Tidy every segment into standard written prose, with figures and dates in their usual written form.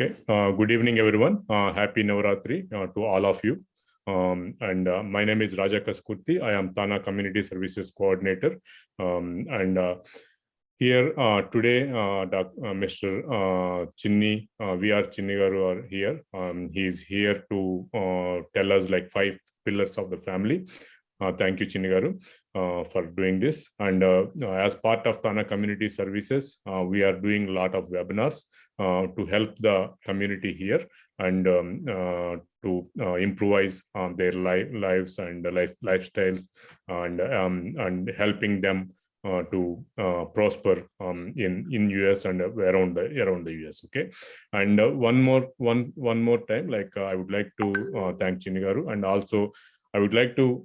Okay. Good evening, everyone. Happy Navaratri to all of you. My name is Raja Kaskurti. I am TANA Community Services Coordinator. Here today, Mr. Chinni, VR Chinni Garu are here. He is here to tell us like 5 pillars of the family. Thank you, Chinni Garu, for doing this. And as part of TANA Community Services, we are doing a lot of webinars to help the community here and to improvise their lives and lifestyles and helping them to prosper in US and around the US. Okay, and one more time, like I would like to thank Chinni Garu, and also I would like to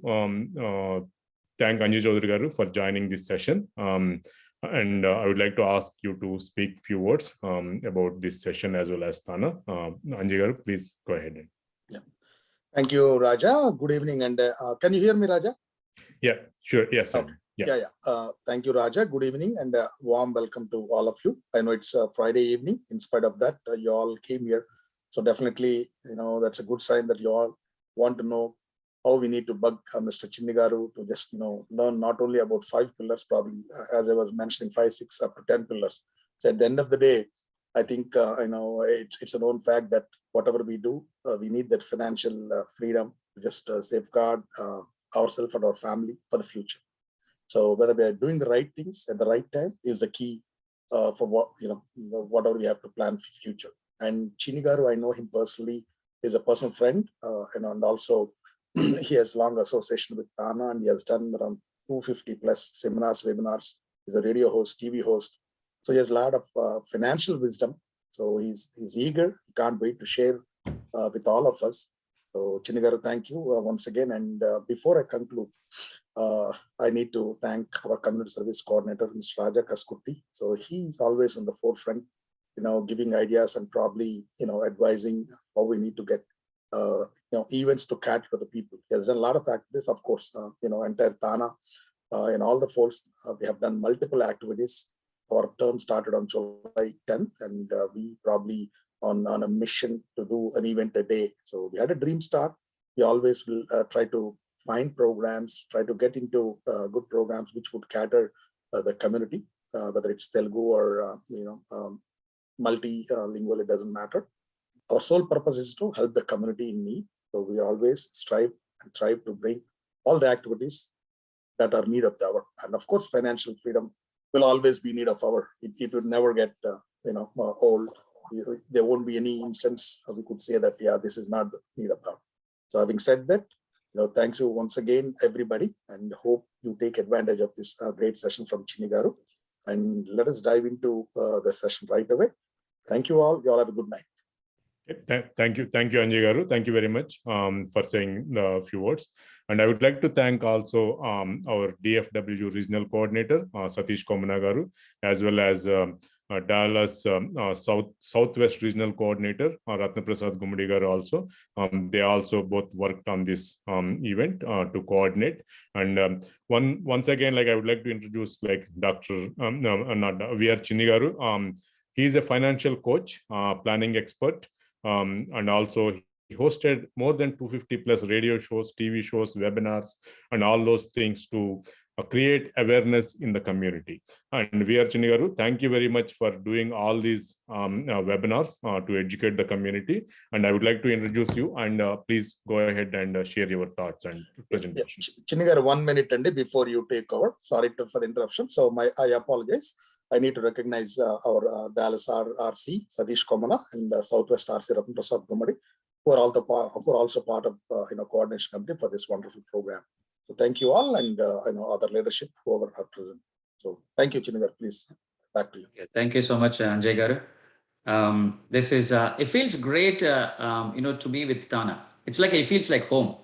thank Anji Chaudhary Garu for joining this session. And I would like to ask you to speak few words about this session as well as TANA. Anji Garu, please go ahead. Yeah. Thank you, Raja. Good evening. And can you hear me, Raja? Yeah, sure. Yes, sir. Okay. Yeah. Thank you, Raja. Good evening and warm welcome to all of you. I know it's Friday evening. In spite of that, you all came here. So definitely, that's a good sign that you all want to know how we need to bug Mr. Chinni Garu to just, learn not only about 5 pillars, probably, as I was mentioning, 5, 6, up to 10 pillars. So at the end of the day, I think, it's a known fact that whatever we do, we need that financial freedom to just safeguard ourselves and our family for the future. So whether we are doing the right things at the right time is the key for what, whatever we have to plan for future. And Chinni Garu, I know him personally, is a personal friend, and also he has long association with TANA, and he has done around 250 plus seminars, webinars. He's a radio host, TV host. So he has a lot of financial wisdom. So he's eager. He can't wait to share with all of us. So Chinni Garu, thank you once again. And before I conclude, I need to thank our community service coordinator, Mr. Raja Kaskurti. So he's always on the forefront, giving ideas and probably, advising how we need to get, events to cater to the people. He has done a lot of activities, of course, entire TANA, in all the folds. We have done multiple activities. Our term started on July 10th, and we probably on a mission to do an event a day. So we had a dream start. We always will try to find programs, try to get into good programs which would cater the community, whether it's Telugu or multilingual, it doesn't matter. Our sole purpose is to help the community in need. So we always strive and thrive to bring all the activities that are need of the hour. And of course, financial freedom will always be need of hour. It would never get old. There won't be any instance we could say that, yeah, this is not the need of hour. So having said that, thanks you once again, everybody, and hope you take advantage of this great session from Chinni Garu. And let us dive into the session right away. Thank you all. You all have a good night. Thank you, Anji Garu. Thank you very much for saying the few words. And I would like to thank also our DFW regional coordinator, Satish Komana Garu, as well as Dallas Southwest regional coordinator, Ratna Prasad Gumadi Garu also. They also both worked on this event to coordinate. And once again, like I would like to introduce like Dr. VR Chinni Garu. He is a financial coach, planning expert. And also he hosted more than 250 plus radio shows, TV shows, webinars, and all those things to create awareness in the community. And VR Chinni Garu, thank you very much for doing all these webinars to educate the community. And I would like to introduce you, and please go ahead and share your thoughts and presentation. Chinni Garu, 1 minute before you take over. Sorry for the interruption. So I apologize. I need to recognize our Dallas RC, Satish Komana, and Southwest RC, Ratna Prasad Gumadi, who are also part of coordination committee for this wonderful program. So thank you all, and other leadership whoever are present. So thank you, Chinni Garu. Please, back to you. Yeah, thank you so much, Anjay Garu. This is it feels great, to be with TANA. It's like it feels like home.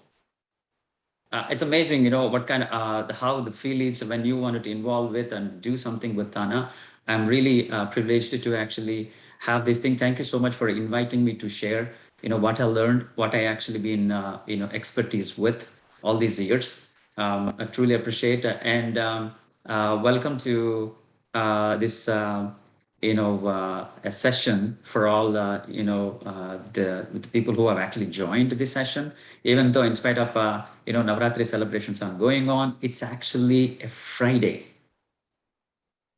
It's amazing, what kind of how the feel is when you wanted to involve with and do something with TANA. I'm really privileged to actually have this thing. Thank you so much for inviting me to share, what I learned, what I actually been, expertise with all these years. I truly appreciate it. And welcome to this a session for all the people who have actually joined this session. Even though in spite of Navratri celebrations are going on, it's actually a Friday.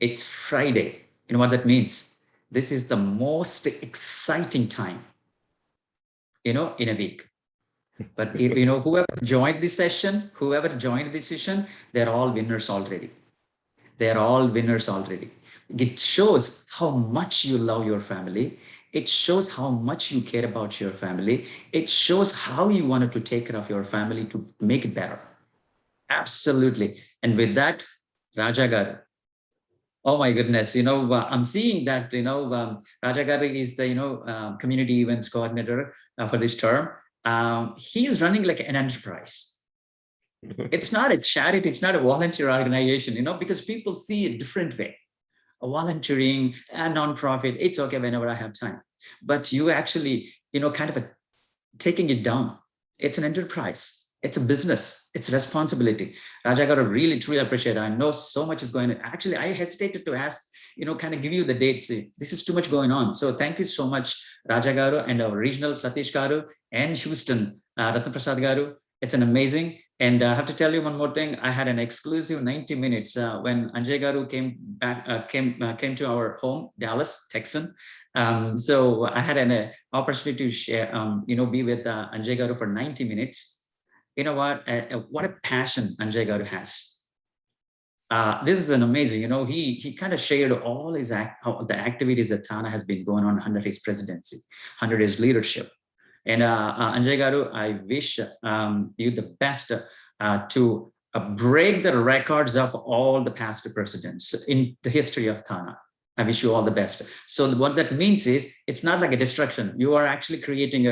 It's Friday. You know what that means? This is the most exciting time, in a week. But whoever joined this session, they're all winners already. They're all winners already. It shows how much you love your family. It shows how much you care about your family. It shows how you wanted to take care of your family to make it better. Absolutely. And with that, Raja Garu. Oh my goodness, I'm seeing that, Raja Garu is the, community events coordinator for this term. He's running like an enterprise. It's not a charity, it's not a volunteer organization, because people see a different way. A volunteering, a non-profit, it's okay whenever I have time. But you actually, kind of taking it down. It's an enterprise. It's a business. It's a responsibility. Raja Garu, really, truly appreciate it. I know so much is going on. Actually, I hesitated to ask, kind of give you the dates. This is too much going on. So thank you so much, Raja Garu, and our regional Satish Garu, and Houston, Ratna Prasad Garu. It's an amazing. And I have to tell you one more thing. I had an exclusive 90 minutes when Anjay Garu came to our home, Dallas, Texan. So I had an opportunity to share, be with Anjay Garu for 90 minutes. You know what a passion Anjay Garu has. This is an amazing, he kind of shared all his the activities that TANA has been going on under his presidency, under his leadership. And Anjay Garu, I wish you the best to break the records of all the past presidents in the history of TANA. I wish you all the best. So what that means is, it's not like a distraction. You are actually creating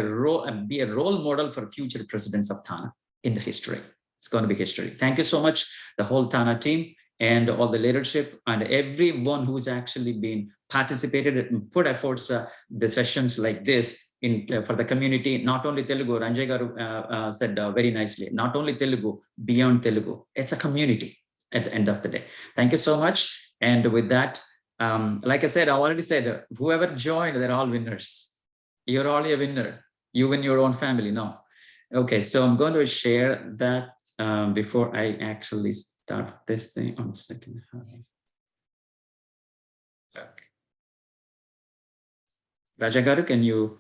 be a role model for future presidents of TANA in the history. It's going to be history. Thank you so much, the whole TANA team and all the leadership and everyone who's actually been participated and put efforts, the sessions like this for the community, not only Telugu. Ranjay Garu said very nicely, not only Telugu, beyond Telugu. It's a community at the end of the day. Thank you so much. And with that, like I said, I already said, whoever joined, they're all winners. You're all a winner. You win your own family. No. Okay, so I'm going to share that before I actually start this thing. On a second. Okay. Raja Garu, can you?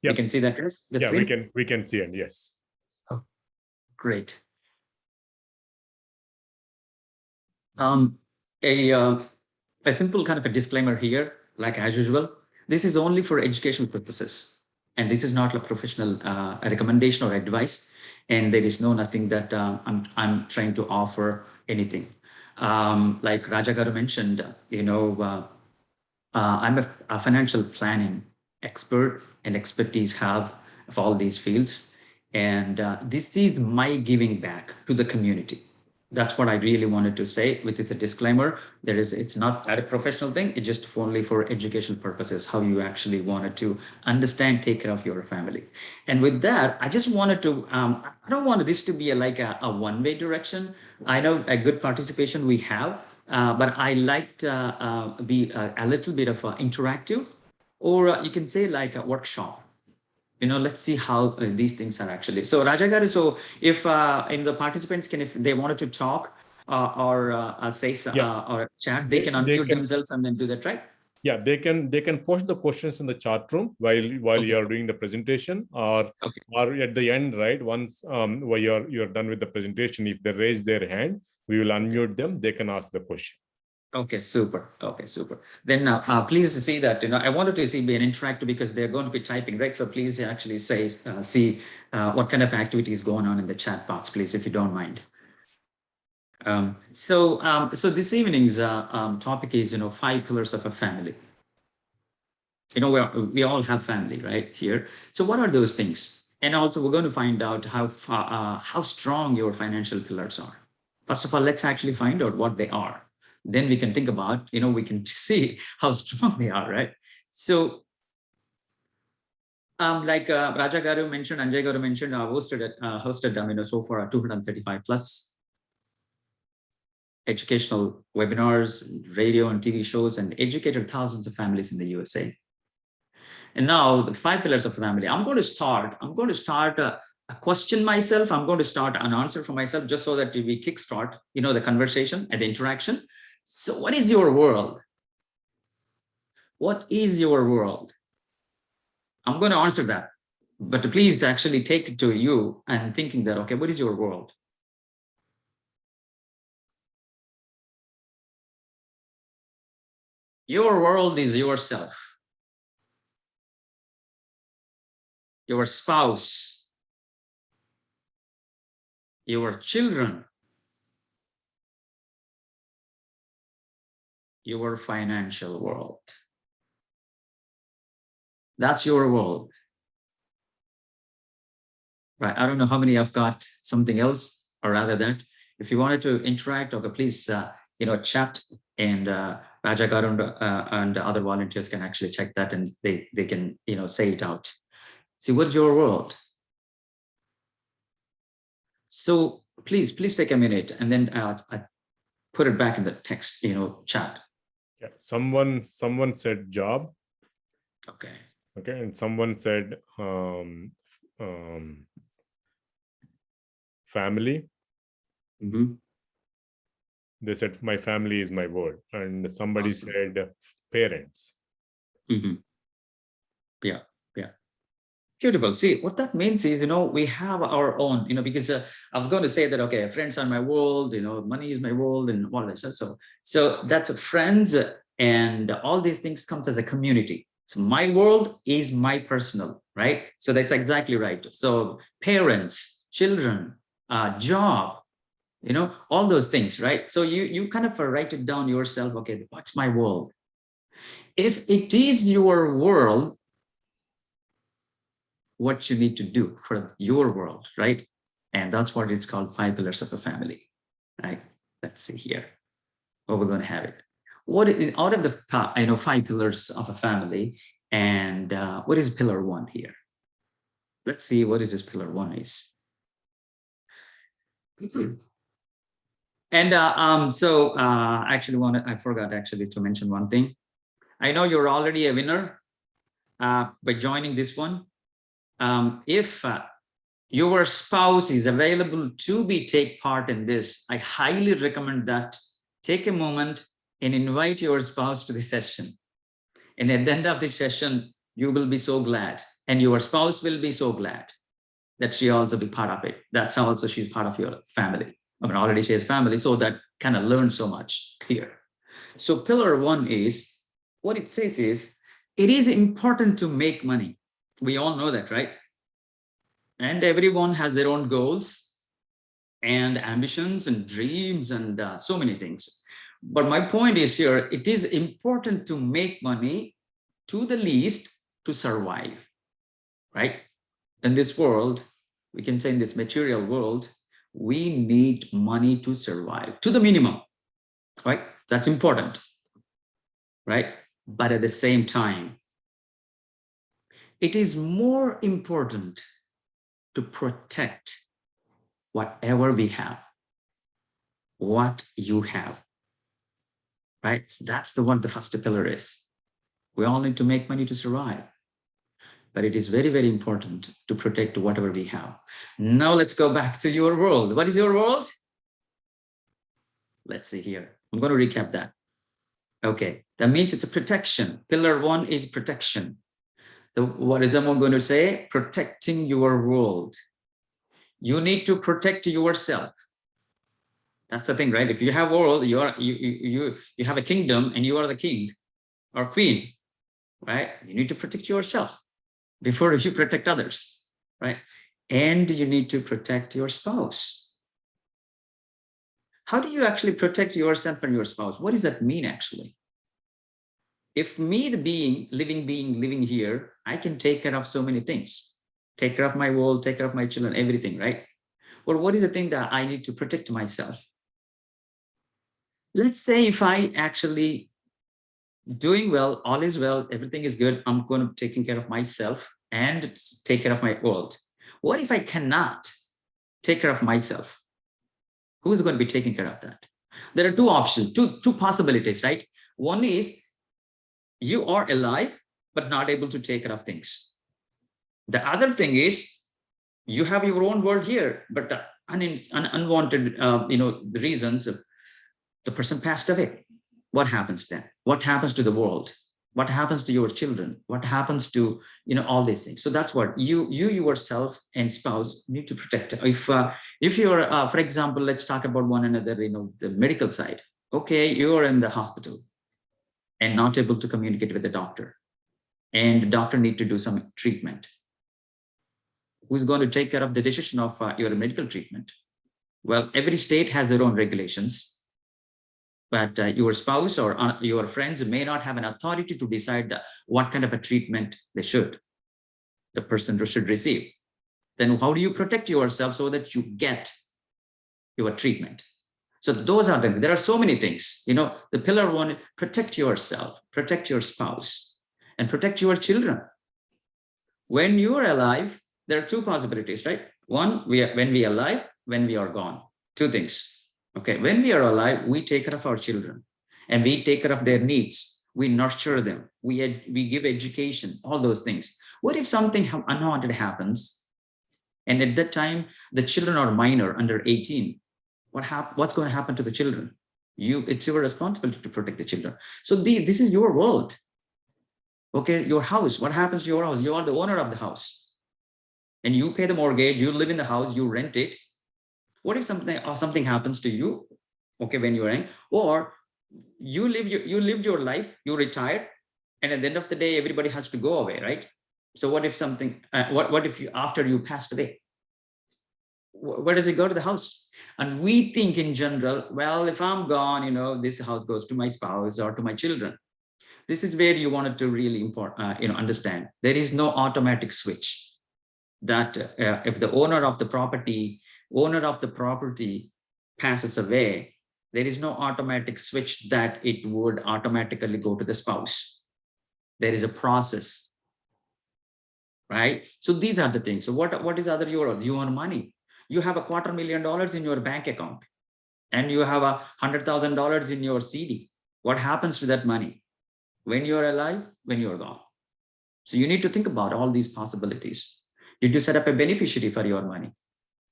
Yep. You can see that, Chris? Yeah, we can see it. Yes. Oh, great. A simple kind of a disclaimer here, like as usual. This is only for educational purposes, and this is not a professional recommendation or advice. And there is nothing that I'm trying to offer anything. Like Raja Garu mentioned, I'm a financial planning expert and expertise have of all these fields. And this is my giving back to the community. That's what I really wanted to say, with it's a disclaimer. It's not a professional thing. It's just only for educational purposes, how you actually wanted to understand, take care of your family. And with that, I just wanted to, I don't want this to be like a one-way direction. I know a good participation we have, but I like to be a little bit of interactive, or you can say like a workshop. Let's see how these things are actually. So Raja Garu, so if in the participants if they wanted to talk or say or chat, they can unmute themselves and then do that, right? Yeah, they can post the questions in the chat room while okay. You're doing the presentation, or at the end, right? Once while you're done with the presentation, if they raise their hand, we will unmute them. They can ask the question. Okay, super. Okay, super. Then please see that, I wanted to be an interactive because they're going to be typing, right? So please actually see what kind of activity is going on in the chat box, please, if you don't mind. So this evening's topic is, 5 pillars of a family. We all have family, right, here. So what are those things? And also we're going to find out how strong your financial pillars are. First of all, let's actually find out what they are. Then we can think about, we can see how strong they are, right? So, like Raja Garu mentioned, Anjay Garu mentioned, hosted so far 235 plus educational webinars, radio and TV shows, and educated thousands of families in the USA. And now the 5 pillars of family. I'm going to start a question myself. I'm going to start an answer for myself just so that we kickstart, the conversation and the interaction. So what is your world? What is your world? I'm going to answer that, but please actually take it to you and thinking that, okay, what is your world? Your world is yourself, your spouse, your children, your financial world. That's your world. Right. I don't know how many have got something else, or rather that if you wanted to interact, okay, please, chat, and Raja Garu and other volunteers can actually check that, and they can, say it out. See, what's your world? So please take a minute, and then I put it back in the text, chat. Yeah. Someone said job. Okay. Okay. And someone said family. Mm-hmm. They said my family is my world. And somebody Awesome. said parents. Mm-hmm. Yeah. Beautiful. See, what that means is, we have our own, because I was going to say that, okay, friends are my world, money is my world, and all that stuff. So that's friends, and all these things comes as a community. So my world is my personal, right? So that's exactly right. So parents, children, job, all those things, right? So you kind of write it down yourself. Okay, what's my world? If it is your world, what you need to do for your world, right? And that's what it's called 5 pillars of a family, right? Let's see here. What we're going to have it. What is out of the 5 pillars of a family, and what is pillar 1 here? Let's see what is this pillar 1 is. And I forgot actually to mention one thing. I know you're already a winner by joining this one. If your spouse is available to take part in this, I highly recommend that take a moment and invite your spouse to the session. And at the end of the session, you will be so glad, and your spouse will be so glad that she also be part of it. That's how also she's part of your family. I mean, already she has family, so that kind of learn so much here. So pillar 1 is, what it says is, it is important to make money. We all know that, right? And everyone has their own goals and ambitions and dreams and so many things. But my point is here, it is important to make money, to the least, to survive, right? In this world, we can say in this material world, we need money to survive, to the minimum, right? That's important, right? But at the same time, it is more important to protect whatever we have, what you have, right? So that's the one, the first pillar is. We all need to make money to survive, but it is very, very important to protect whatever we have. Now let's go back to your world. What is your world? Let's see here. I'm going to recap that. Okay, that means it's a protection. Pillar 1 is protection. What is someone going to say? Protecting your world. You need to protect yourself. That's the thing, right? If you have a world, you have a kingdom, and you are the king or queen, right? You need to protect yourself before you protect others, right? And you need to protect your spouse. How do you actually protect yourself and your spouse? What does that mean actually? If me, the living being living here, I can take care of so many things. Take care of my world, take care of my children, everything, right? Or what is the thing that I need to protect myself? Let's say if I actually doing well, all is well, everything is good, I'm going to be taking care of myself and take care of my world. What if I cannot take care of myself? Who's going to be taking care of that? There are two options, two possibilities, right? One is you are alive, but not able to take care of things. The other thing is you have your own world here, but unwanted, reasons of the person passed away. What happens then? What happens to the world? What happens to your children? What happens to, all these things? So that's what you yourself and spouse need to protect. If you're, for example, let's talk about one another, the medical side. Okay, you're in the hospital and not able to communicate with the doctor, and the doctor need to do some treatment. Who's going to take care of the decision of your medical treatment? Well, every state has their own regulations, but your spouse or your friends may not have an authority to decide what kind of a treatment the person should receive. Then how do you protect yourself so that you get your treatment? So those are there are so many things, the pillar one, protect yourself, protect your spouse, and protect your children. When you're alive, there are two possibilities, right? One, when we are alive, when we are gone. Two things. Okay, when we are alive, we take care of our children and we take care of their needs. We nurture them. We give education, all those things. What if something unwanted happens? And at that time, the children are minor, under 18. What's going to happen to the children? It's your responsibility to protect the children. So this is your world. Okay, your house. What happens to your house? You are the owner of the house. And you pay the mortgage, you live in the house, you rent it. What if something happens to you, okay, when you're in, or you lived your life, you retired, and at the end of the day, everybody has to go away, right? So what if something, what if after you passed away? Where does it go? To the house? And we think in general, well, if I'm gone, this house goes to my spouse or to my children. This is where you wanted to really understand. There is no automatic switch that if the owner of the property passes away, there is no automatic switch that it would automatically go to the spouse. There is a process, right? So these are the things. So what is other yours? You earn money. You have $250,000 in your bank account, and you have $100,000 in your CD. What happens to that money? When you're alive, when you're gone. So you need to think about all these possibilities. Did you set up a beneficiary for your money?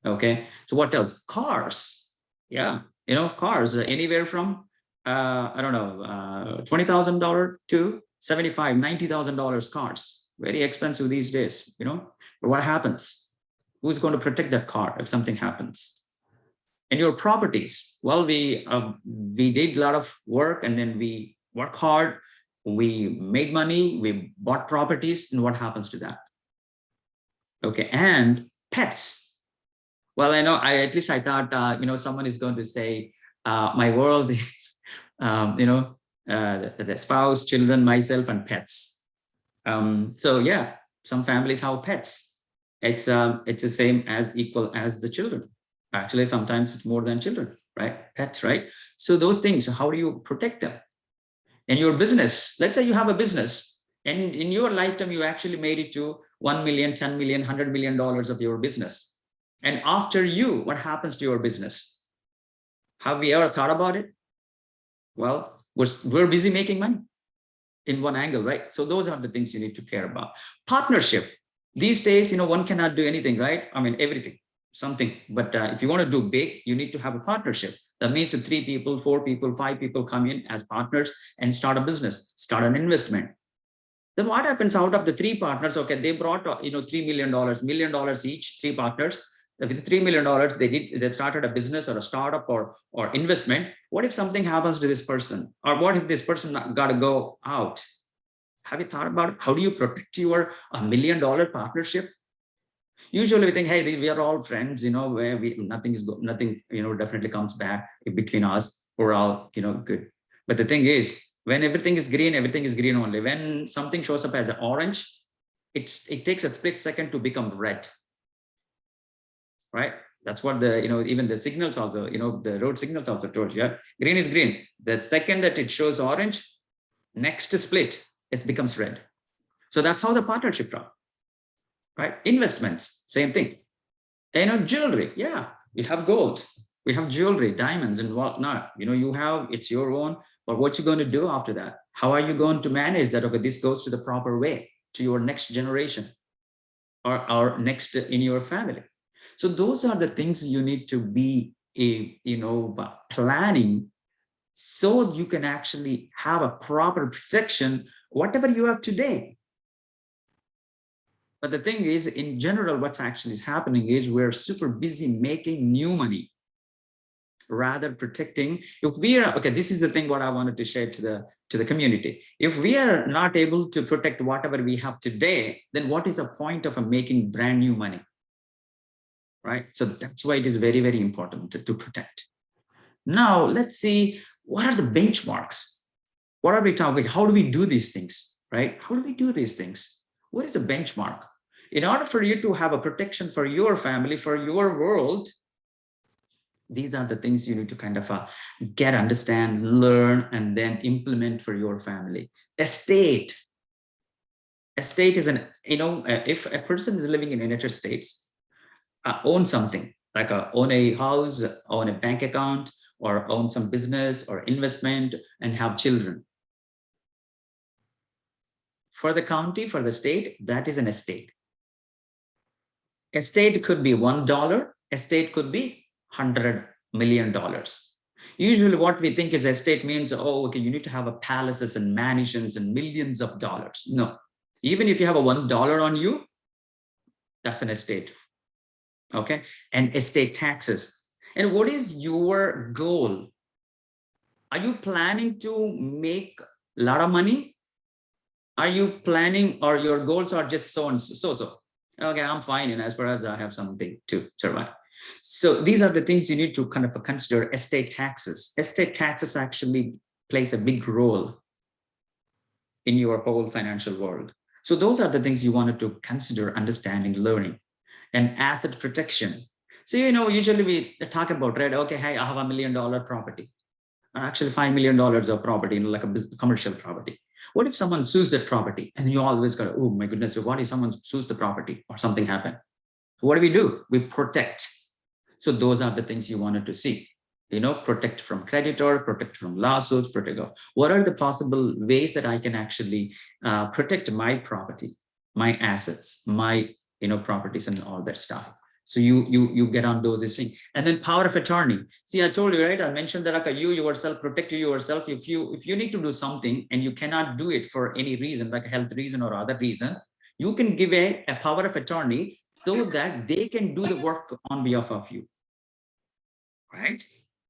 Okay. So what else? Cars. Yeah. Cars anywhere from, $20,000 to $75,000, $90,000 cars. Very expensive these days, But what happens? Who's going to protect that car if something happens? And your properties. Well, we did a lot of work, and then we work hard. We made money. We bought properties. And what happens to that? Okay, and pets. Well, I thought, someone is going to say, my world is, the spouse, children, myself, and pets. So yeah, some families have pets. It's the same as equal as the children. Actually, sometimes it's more than children, right? Pets, right? So those things, how do you protect them? And your business, let's say you have a business, and in your lifetime, you actually made it to 1 million, 10 million, $100 million of your business. And after you, what happens to your business? Have we ever thought about it? Well, we're busy making money in one angle, right? So those are the things you need to care about. Partnership. These days, one cannot do anything, right? I mean, everything, something. But if you want to do big, you need to have a partnership. That means 3 people, 4 people, 5 people come in as partners and start a business, start an investment. Then what happens out of the 3 partners? Okay, they brought $3 million, $1 million each, 3 partners. With $3 million, they started a business or a startup or investment. What if something happens to this person? Or what if this person got to go out? Have you thought about it? How do you protect your $1 million partnership? Usually we think, hey, we are all friends, where nothing definitely comes back between us. We're all, good. But the thing is, when everything is green only. When something shows up as an orange, it takes a split second to become red, right? That's what even the signals also, the road signals also told you. Yeah? Green is green. The second that it shows orange, next split, it becomes red. So that's how the partnership run, right? Investments, same thing. Jewelry, yeah, you have gold. We have jewelry, diamonds and whatnot. You have, it's your own, but what you going to do after that? How are you going to manage that? Okay, this goes to the proper way to your next generation or next in your family. So those are the things you need to be, planning, so you can actually have a proper protection, whatever you have today. But the thing is, in general, what's actually happening is we're super busy making new money rather protecting. If we are, okay, this is the thing what I wanted to share to the community. If we are not able to protect whatever we have today, then what is the point of making brand new money? Right? So that's why it is very, very important to protect. Now, let's see, what are the benchmarks? What are we talking? How do we do these things? Right? How do we do these things? What is a benchmark? In order for you to have a protection for your family, for your world, these are the things you need to kind of get, understand, learn, and then implement for your family. Estate is an, if a person is living in United States, own something, like own a house, own a bank account, or own some business or investment, and have children. For the county, for the state, that is an estate. Estate could be $1, estate could be $100 million. Usually what we think is estate means, oh, okay, you need to have a palaces and mansions and millions of dollars. No, even if you have a $1 on you, that's an estate. Okay, and estate taxes. And what is your goal? Are you planning to make a lot of money? Are you planning, or your goals are just so and so? Okay, I'm fine, and as far as I have something to survive. So these are the things you need to kind of consider. Estate taxes. Estate taxes actually plays a big role in your whole financial world. So those are the things you wanted to consider understanding, learning. And asset protection. So, usually we talk about, right? Okay, hey, I have $1 million property, or actually $5 million of property, like a commercial property. What if someone sues that property? And you always go, oh my goodness, what if someone sues the property or something happened? What do? We protect. So those are the things you wanted to see. Protect from creditor, protect from lawsuits, protect. What are the possible ways that I can actually protect my property, my assets, my properties and all that stuff. So you get on those things. And then power of attorney. See, I told you, right? I mentioned that you yourself, protect yourself. If you need to do something and you cannot do it for any reason, like a health reason or other reason, you can give a power of attorney so that they can do the work on behalf of you. Right?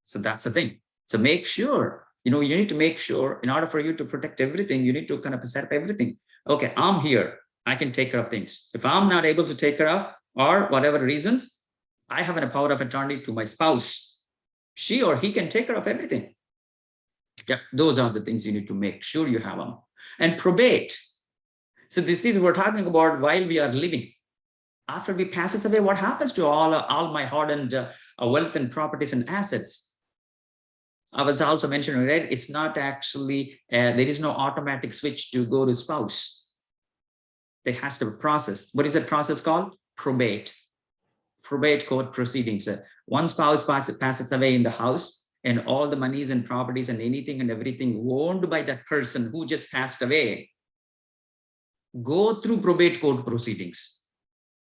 So that's the thing. So make sure, you need to make sure, in order for you to protect everything, you need to kind of set up everything. Okay, I'm here. I can take care of things. If I'm not able to take care of, or whatever reasons, I have a power of attorney to my spouse. She or he can take care of everything. Yeah, those are the things you need to make sure you have them. And probate. So this is, we're talking about while we are living. After we passes away, what happens to all my hard-earned wealth and properties and assets? I was also mentioning, right? It's not actually, there is no automatic switch to go to spouse. There has to be a process. What is that process called? Probate. Probate court proceedings. One spouse passes away in the house, and all the monies and properties and anything and everything owned by that person who just passed away go through probate court proceedings.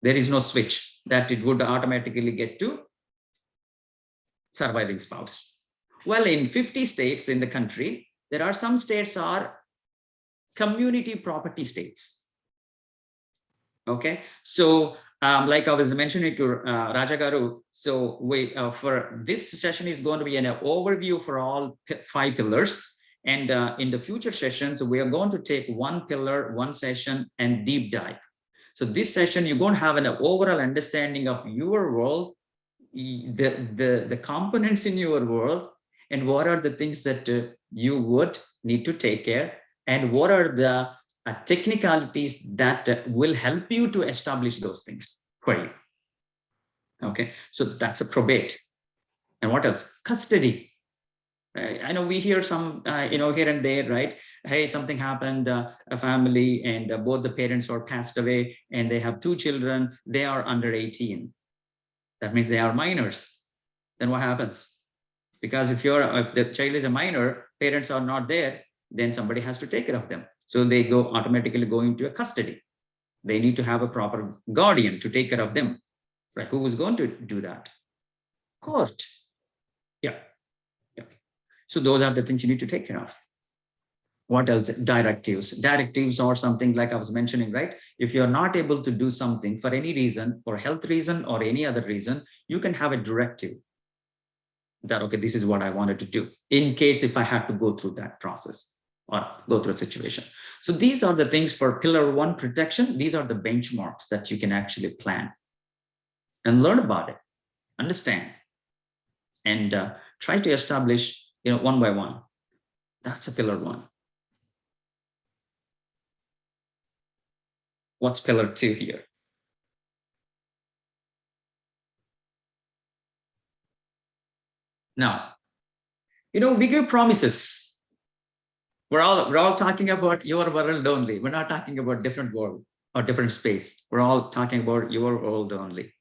There is no switch that it would automatically get to surviving spouse. Well, in 50 states in the country, there are some states are community property states. Okay, so like I was mentioning to Raja Garu, so we for this session is going to be an overview for all 5 pillars. And in the future sessions, we are going to take one pillar, one session, and deep dive. So this session, you're going to have an overall understanding of your world, the components in your world, and what are the things that you would need to take care, and what are the technicalities that will help you to establish those things for you. Okay, so that's a probate. And what else? Custody. I know we hear some, here and there, right? Hey, something happened, a family, and both the parents are passed away, and they have 2 children. They are under 18. That means they are minors. then what happens? Because if the child is a minor, parents are not there, then somebody has to take care of them. So they automatically go into a custody. They need to have a proper guardian to take care of them. Right? Who is going to do that? Court. Yeah. So those are the things you need to take care of. What else? Directives. Directives are something like I was mentioning, right? If you're not able to do something for any reason, for health reason or any other reason, you can have a directive that, okay, this is what I wanted to do in case if I had to go through that process or go through a situation. So these are the things for pillar 1 protection. These are the benchmarks that you can actually plan and learn about it, understand, and try to establish, one by one. That's a pillar 1. What's pillar 2 here? Now, we give promises. We're all talking about your world only. We're not talking about different world or different space. We're all talking about your world only.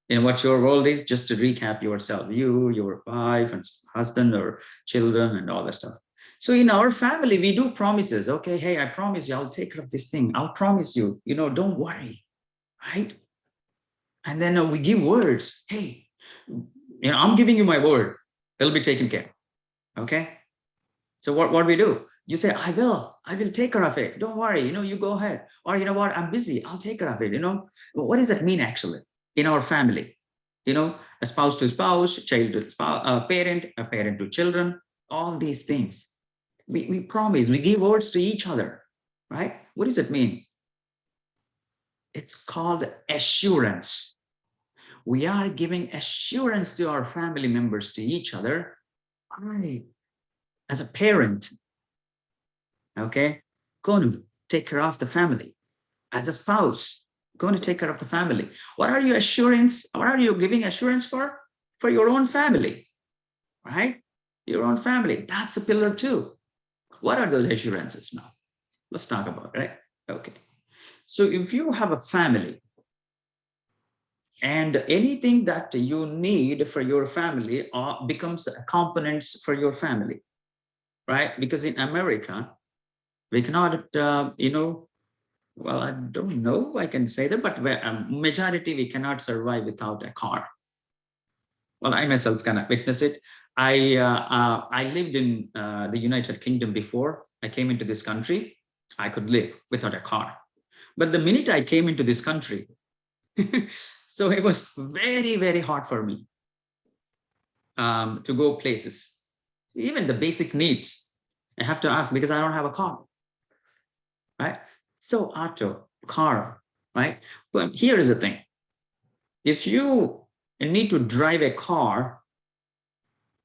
What your world is, just to recap yourself, you, your wife and husband or children and all that stuff. So in our family, we do promises. Okay, hey, I promise you, I'll take care of this thing. I'll promise you, don't worry, right? And then we give words. Hey, I'm giving you my word. It'll be taken care. Okay. So what we do? You say, I will take care of it. Don't worry. You go ahead. Or you know what? I'm busy. I'll take care of it. What does that mean actually in our family? A spouse to spouse, child to spouse, a parent to children, all these things. We promise, we give words to each other, right? What does it mean? It's called assurance. We are giving assurance to our family members, to each other. As a parent, okay, going to take care of the family. As a spouse, going to take care of the family. What are you giving assurance for? For your own family, right? Your own family. That's a pillar 2. What are those assurances now? Let's talk about it, right? Okay. So if you have a family and anything that you need for your family becomes components for your family, right? Because in America, we cannot, well, I don't know, I can say that, but majority, we cannot survive without a car. Well, I myself cannot witness it. I lived in the United Kingdom before I came into this country. I could live without a car. But the minute I came into this country, so it was very, very hard for me to go places. Even the basic needs, I have to ask because I don't have a car, right? So car, right? But here is the thing. If you need to drive a car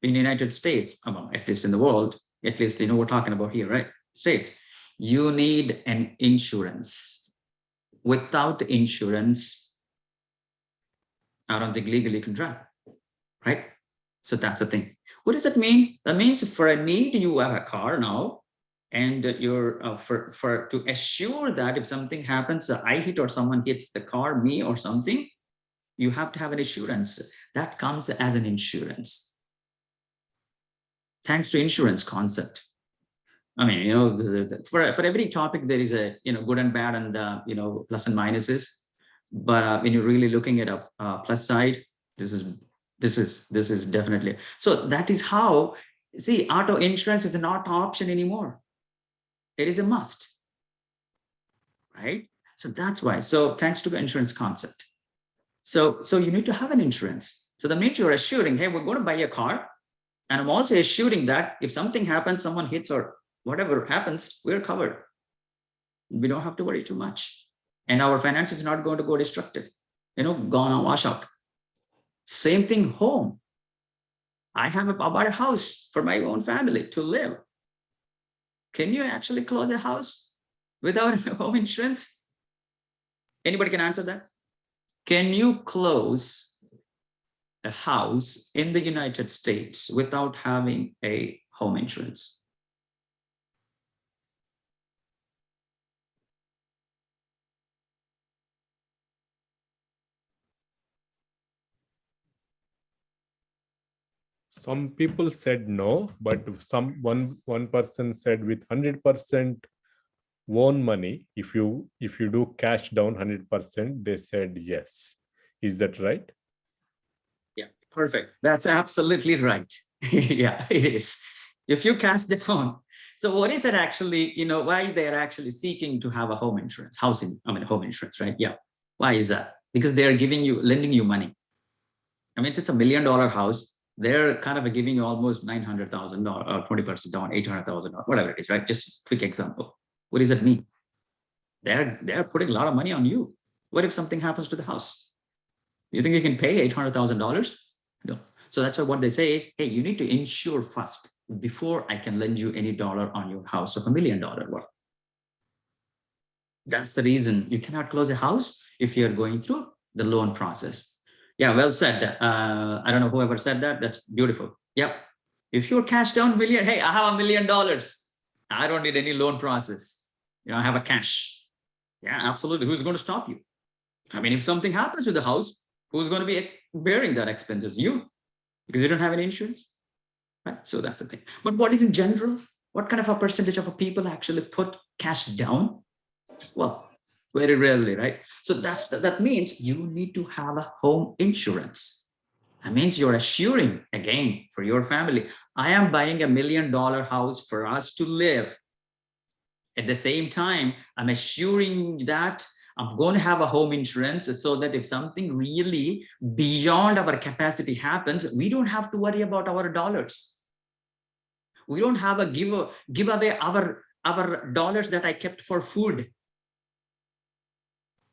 in the United States, at least in the world, at least, we're talking about here, right? States, you need an insurance. Without insurance, I don't think legally you can drive, right? So that's the thing. What does that mean? That means for a need, you have a car now, and you're to assure that if something happens, I hit or someone hits the car, me or something, you have to have an insurance. That comes as an insurance. Thanks to insurance concept. I mean, for every topic, there is a, good and bad and, plus and minuses. But when you're really looking at a plus side, this is definitely. So that is how, see, auto insurance is not an option anymore. It is a must, right? So that's why. So thanks to the insurance concept. So you need to have an insurance. So that means you're assuring, hey, we're going to buy a car. And I'm also assuring that if something happens, someone hits or whatever happens, we're covered. We don't have to worry too much. And our finance is not going to go destructed, gone or wash out. Same thing, home. I bought a house for my own family to live. Can you actually close a house without home insurance? Anybody can answer that? Can you close a house in the United States without having a home insurance? some people said no, but one person said with 100% own money, if you do cash down 100%, they said yes. Is that right? Yeah, perfect. That's absolutely right. Yeah, it is. If you cash down, so what is it actually, why they're actually seeking to have a home insurance, home insurance, right? Yeah. Why is that? Because they're lending you money. I mean, it's a $1 million house. They're kind of giving you almost $900,000 or 20% down, $800,000, whatever it is, right? Just a quick example. What does it mean? They're putting a lot of money on you. What if something happens to the house? You think you can pay $800,000? No. So that's why what they say is, hey, you need to insure first before I can lend you any dollar on your house of $1 million worth. That's the reason you cannot close a house if you're going through the loan process. Yeah, well said. I don't know whoever said that. That's beautiful. Yep. If you're cash down million, hey, I have $1 million. I don't need any loan process. I have a cash. Yeah, absolutely. Who's going to stop you? I mean, if something happens to the house, who's going to be bearing that expenses? You, because you don't have any insurance, right? So that's the thing. But what is in general? What kind of a percentage of people actually put cash down? Well, very rarely, right? So that means you need to have a home insurance. That means you're assuring, again, for your family, I am buying $1 million house for us to live. At the same time, I'm assuring that I'm going to have a home insurance so that if something really beyond our capacity happens, we don't have to worry about our dollars. We don't have a give away our dollars that I kept for food.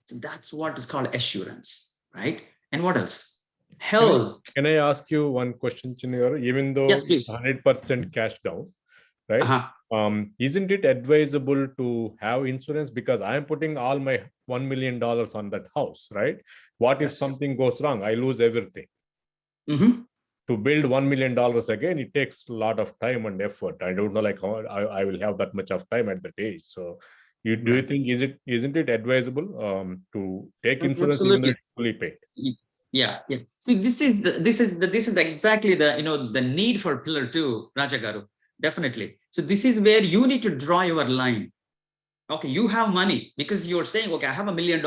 So that's what is called assurance, right? And what else? Health. Can I ask you one question, Chinni? Even though yes, please. 100% cash down, right? Isn't it advisable to have insurance? Because I'm putting all my $1 million on that house, right? What if something goes wrong? I lose everything. To build $1 million again, it takes a lot of time and effort. I don't know like how I will have that much of time at that age. So do you think isn't it advisable to take insurance even though it's fully paid? Yeah. See, this is exactly the need for pillar 2, Raja Garu. Definitely. So this is where you need to draw your line. Okay, you have money because you're saying, okay, I have $1 million.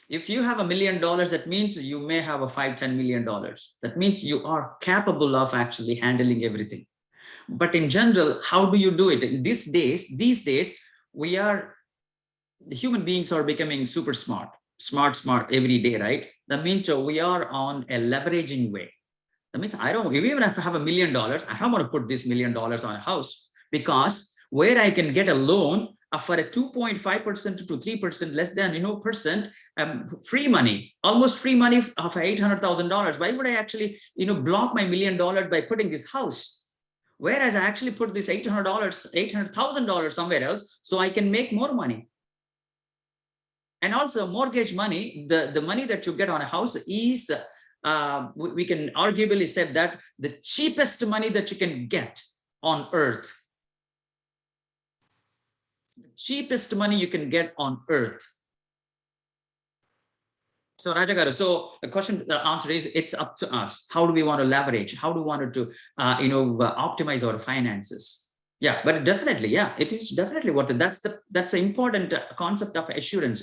If you have $1 million, that means you may have a $5-10 million. That means you are capable of actually handling everything. But in general, how do you do it? These days, the human beings are becoming super smart every day, right? That means we are on a leveraging way. That means even if I have $1 million, I don't want to put this $1 million on a house, because where I can get a loan for a 2.5% to 3%, less than percent, free money, almost free money of $800,000. Why would I actually block my $1 million by putting this house? Whereas I actually put this $800,000 somewhere else, so I can make more money. And also mortgage money, the money that you get on a house is, we can arguably say that the cheapest money that you can get on earth. The cheapest money you can get on earth. So Raja Garu, so the answer is, it's up to us. How do we want to leverage? How do we want to optimize our finances? Yeah, but definitely, yeah, it is definitely that's the important concept of insurance.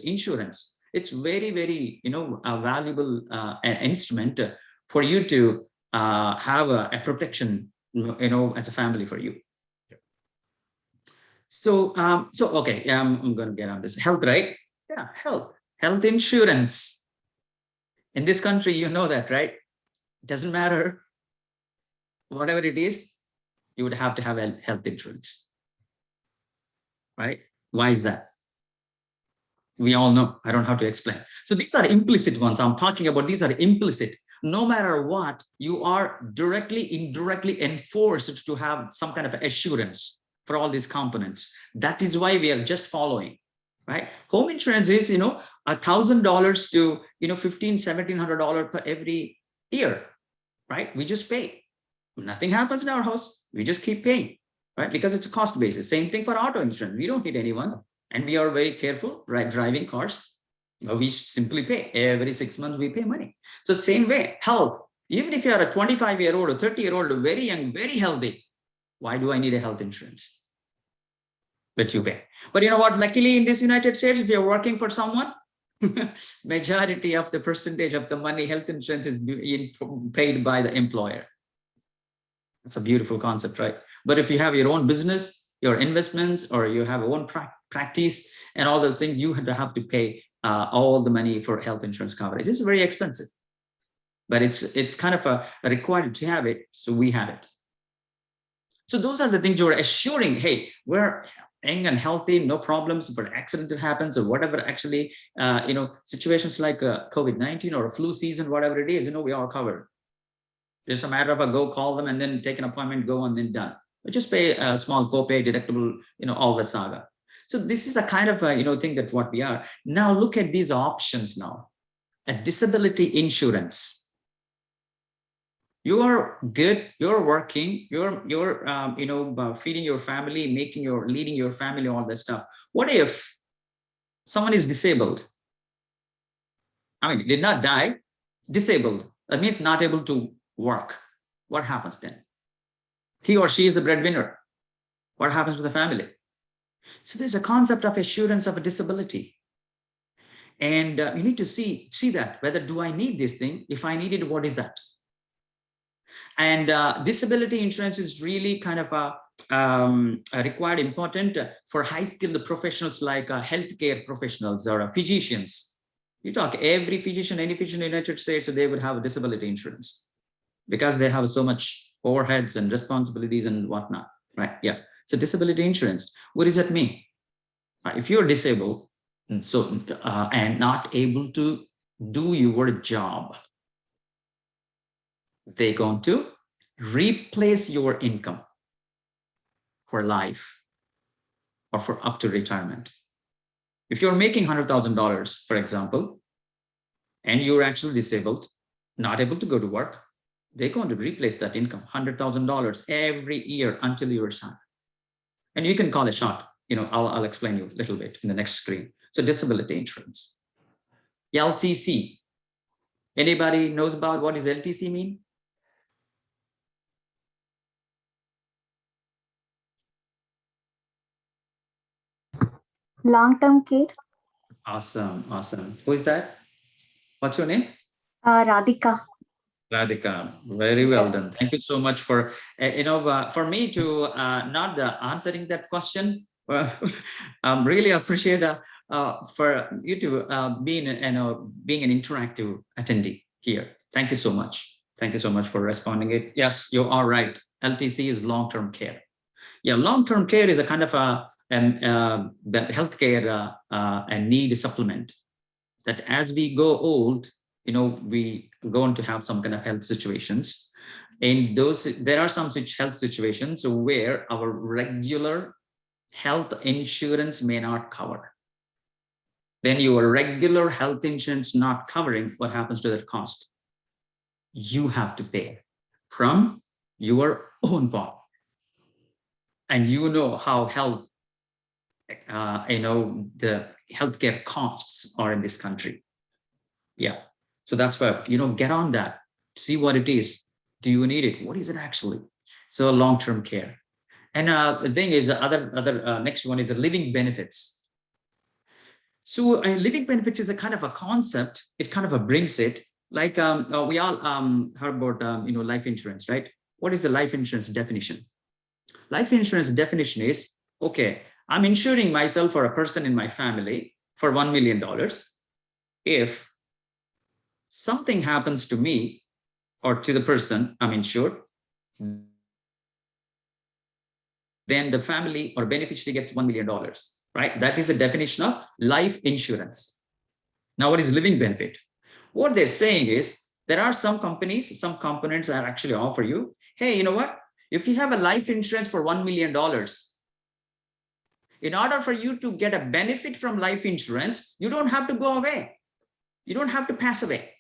It's very, very a valuable instrument for you to have a protection as a family for you. Yeah. So okay, I'm going to get on this health, right? Yeah, health insurance. In this country, you know that, right? It doesn't matter whatever it is, you would have to have a health insurance, right? Why is that? We all know. I don't have to explain. So these are implicit ones I'm talking about. These are implicit. No matter what, you are directly, indirectly enforced to have some kind of assurance for all these components. That is why we are just following, right? Home insurance is, $1,000 to, $1,500-$1,700 per every year, right? We just pay. Nothing happens in our house, we just keep paying, right? Because it's a cost basis. Same thing for auto insurance. We don't need anyone, and we are very careful, right? Driving cars, we simply pay. Every 6 months we pay money. So same way, health. Even if you are a 25-year-old or 30-year-old, very young, very healthy, why do I need a health insurance? But you pay. But you know what? Luckily, in this United States, if you're working for someone, majority of the percentage of the money health insurance is paid by the employer. It's a beautiful concept, right? But if you have your own business, your investments, or you have your own practice and all those things, you have to pay all the money for health insurance coverage. It's very expensive, but it's kind of a required to have it. So we have it. So those are the things you're assuring, hey, we're young and healthy, no problems, but accident that happens or whatever, actually, situations like COVID-19 or a flu season, whatever it is, we are covered. It's a matter of go call them and then take an appointment, go and then done. We just pay a small copay, deductible, all the saga. So this is a kind of thing that what we are. Now look at these options now. A disability insurance. You're good, you're working, you're feeding your family, leading your family, all that stuff. What if someone is disabled? I mean, did not die, disabled. That means not able to work. What happens then? He or she is the breadwinner. What happens to the family? So there's a concept of assurance of a disability. And you need to see that, whether do I need this thing? If I need it, what is that? And disability insurance is really kind of required, important for high-skilled professionals like healthcare professionals or physicians. You talk every physician, any physician in the United States, so they would have a disability insurance because they have so much overheads and responsibilities and whatnot, right? Yes. So disability insurance, what does that mean? If you're disabled and not able to do your job, they're going to replace your income for life or for up to retirement. If you're making $100,000, for example, and you're actually disabled, not able to go to work, they're going to replace that income, $100,000 every year until you retire. And you can call it short. I'll explain you a little bit in the next screen. So disability insurance. LTC. Anybody knows about what does LTC mean? Long-term care. Awesome. Who is that? What's your name? Radhika. Radhika, very well done. Thank you so much for, for me to not answering that question. Really appreciate for you to being an interactive attendee here. Thank you so much. Thank you so much for responding it. Yes, you are right. LTC is long-term care. Yeah, long-term care is a kind of the healthcare and need supplement that as we go old, we are going to have some kind of health situations. And there are some health situations where our regular health insurance may not cover. Then your regular health insurance not covering, what happens to that cost? You have to pay from your own pocket. And how health, the healthcare costs are in this country. Yeah. So that's why, get on that, see what it is. Do you need it? What is it actually? So long-term care. And the thing is, next one is living benefits. So living benefits is a kind of a concept. It kind of brings it like we all heard about life insurance, right? What is the life insurance definition? Life insurance definition is, okay, I'm insuring myself or a person in my family for $1 million. If something happens to me or to the person I'm insured, then the family or beneficiary gets $1 million, right? That is the definition of life insurance. Now, what is living benefit? What they're saying is there are some companies, some components that actually offer you, hey, you know what? If you have a life insurance for $1 million, in order for you to get a benefit from life insurance, you don't have to go away. You don't have to pass away.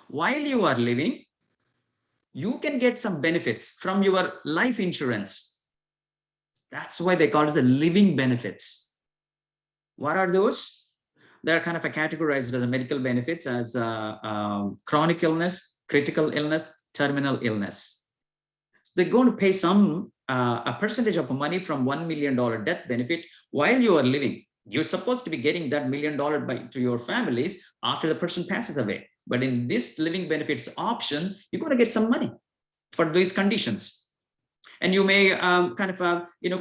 While you are living, you can get some benefits from your life insurance. That's why they call it the living benefits. What are those? they're kind of categorized as a medical benefits as chronic illness, critical illness, terminal illness. So they're going to pay some a percentage of money from $1 million death benefit while you are living. You're supposed to be getting that $1 million to your families after the person passes away. But in this living benefits option, you're going to get some money for these conditions. And you may